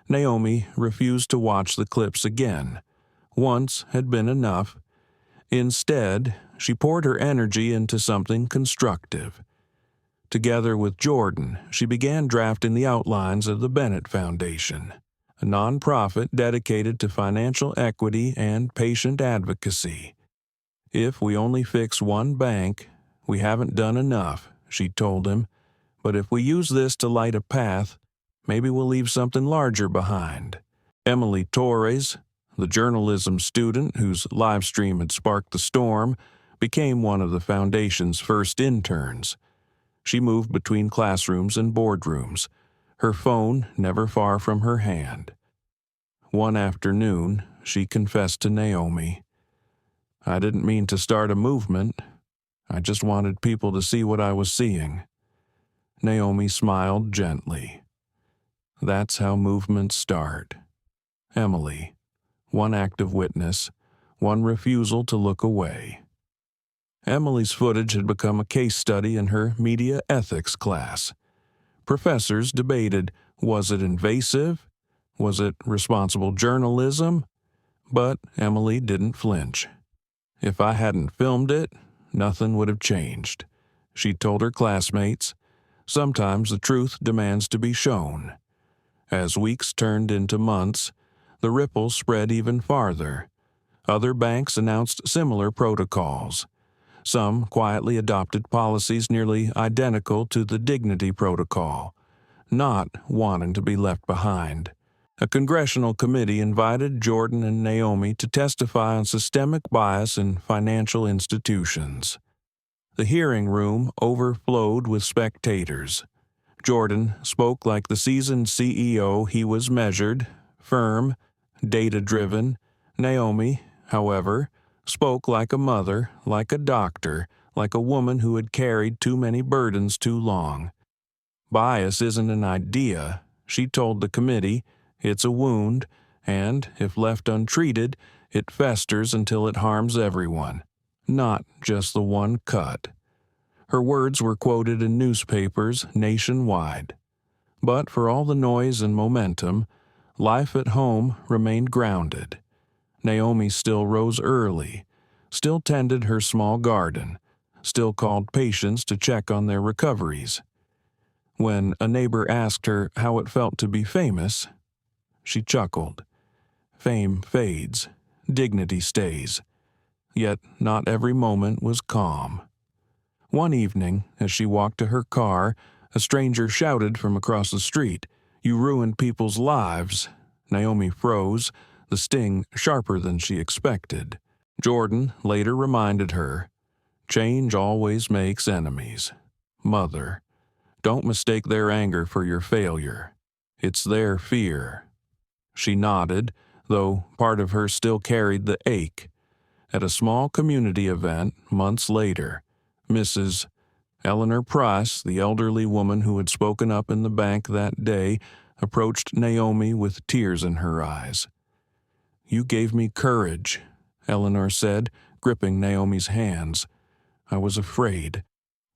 Naomi refused to watch the clips again. Once had been enough. Instead, she poured her energy into something constructive. Together with Jordan, she began drafting the outlines of the Bennett Foundation, a nonprofit dedicated to financial equity and patient advocacy. "If we only fix one bank, we haven't done enough," she told him. "But if we use this to light a path, maybe we'll leave something larger behind." Emily Torres, the journalism student whose live stream had sparked the storm, became one of the foundation's first interns. She moved between classrooms and boardrooms, her phone never far from her hand. One afternoon, she confessed to Naomi, "I didn't mean to start a movement. I just wanted people to see what I was seeing." Naomi smiled gently. That's how movements start. Emily, one active witness, one refusal to look away. Emily's footage had become a case study in her media ethics class. Professors debated, was it invasive? Was it responsible journalism? But Emily didn't flinch. "If I hadn't filmed it, nothing would have changed," she told her classmates. Sometimes the truth demands to be shown. As weeks turned into months, the ripple spread even farther. Other banks announced similar protocols. Some quietly adopted policies nearly identical to the Dignity Protocol, not wanting to be left behind. A congressional committee invited Jordan and Naomi to testify on systemic bias in financial institutions. The hearing room overflowed with spectators. Jordan spoke like the seasoned CEO he was: measured, firm, data-driven. Naomi, however, spoke like a mother, like a doctor, like a woman who had carried too many burdens too long. Bias isn't an idea, she told the committee. It's a wound, and, if left untreated, it festers until it harms everyone, not just the one cut. Her words were quoted in newspapers nationwide. But for all the noise and momentum, life at home remained grounded. Naomi still rose early, still tended her small garden, still called patients to check on their recoveries. When a neighbor asked her how it felt to be famous, she chuckled. Fame fades, dignity stays. Yet not every moment was calm. One evening, as she walked to her car, a stranger shouted from across the street, "You ruined people's lives." Naomi froze, the sting sharper than she expected. Jordan later reminded her, "Change always makes enemies. Mother, don't mistake their anger for your failure. It's their fear." She nodded, though part of her still carried the ache. At a small community event months later, Mrs. Eleanor Price, the elderly woman who had spoken up in the bank that day, approached Naomi with tears in her eyes. "You gave me courage," Eleanor said, gripping Naomi's hands. "I was afraid,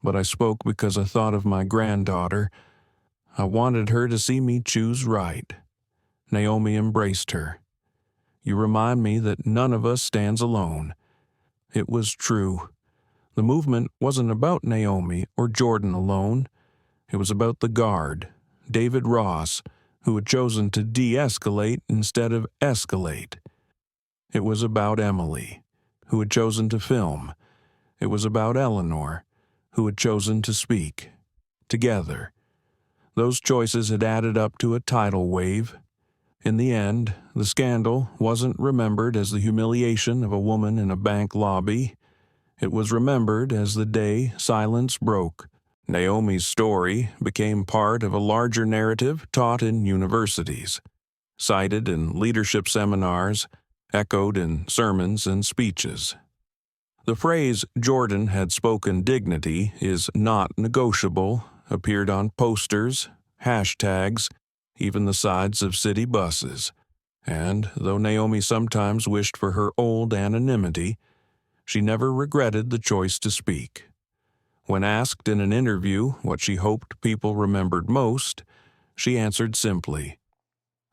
but I spoke because I thought of my granddaughter. I wanted her to see me choose right." Naomi embraced her. "You remind me that none of us stands alone." It was true. The movement wasn't about Naomi or Jordan alone. It was about the guard, David Ross, who had chosen to de-escalate instead of escalate. It was about Emily, who had chosen to film. It was about Eleanor, who had chosen to speak. Together, those choices had added up to a tidal wave. In the end, the scandal wasn't remembered as the humiliation of a woman in a bank lobby. It was remembered as the day silence broke. Naomi's story became part of a larger narrative taught in universities, cited in leadership seminars, echoed in sermons and speeches. The phrase "Jordan had spoken dignity is not negotiable" appeared on posters, hashtags, even the sides of city buses. And though Naomi sometimes wished for her old anonymity, she never regretted the choice to speak. When asked in an interview what she hoped people remembered most, she answered simply,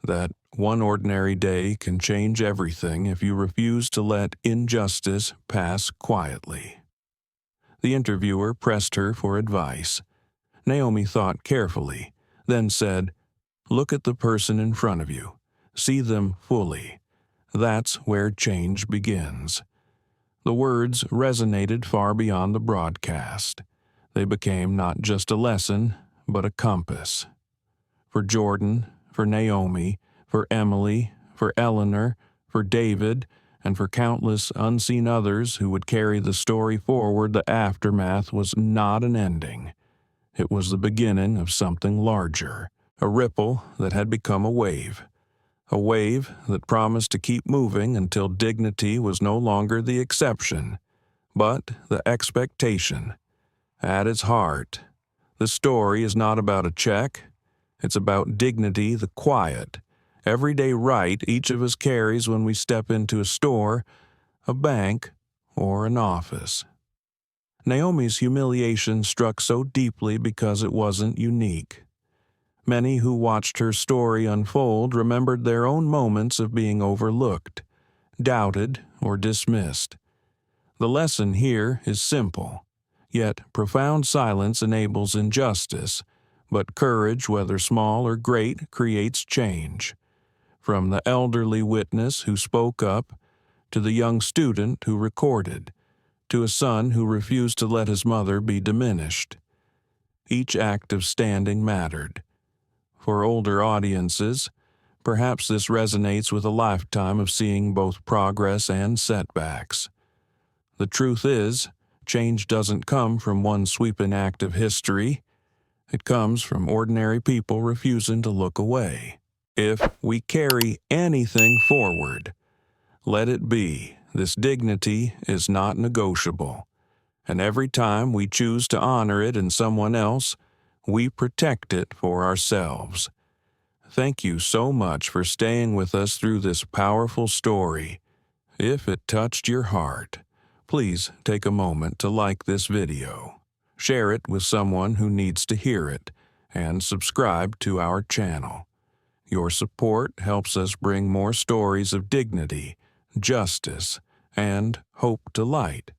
that one ordinary day can change everything if you refuse to let injustice pass quietly. The interviewer pressed her for advice. Naomi thought carefully, then said, "Look at the person in front of you. See them fully. That's where change begins." The words resonated far beyond the broadcast. They became not just a lesson, but a compass. For Jordan, for Naomi, for Emily, for Eleanor, for David, and for countless unseen others who would carry the story forward, the aftermath was not an ending. It was the beginning of something larger, a ripple that had become a wave that promised to keep moving until dignity was no longer the exception, but the expectation. At its heart, the story is not about a check. It's about dignity, the quiet, everyday right each of us carries when we step into a store, a bank, or an office. Naomi's humiliation struck so deeply because it wasn't unique. Many who watched her story unfold remembered their own moments of being overlooked, doubted, or dismissed. The lesson here is simple, yet profound silence enables injustice, but courage, whether small or great, creates change. From the elderly witness who spoke up, to the young student who recorded, to a son who refused to let his mother be diminished. Each act of standing mattered. For older audiences, perhaps this resonates with a lifetime of seeing both progress and setbacks. The truth is, change doesn't come from one sweeping act of history. It comes from ordinary people refusing to look away. If we carry anything forward, let it be this dignity is not negotiable, and every time we choose to honor it in someone else, we protect it for ourselves. Thank you so much for staying with us through this powerful story. If it touched your heart, please take a moment to like this video, share it with someone who needs to hear it, and subscribe to our channel. Your support helps us bring more stories of dignity, justice, and hope to light.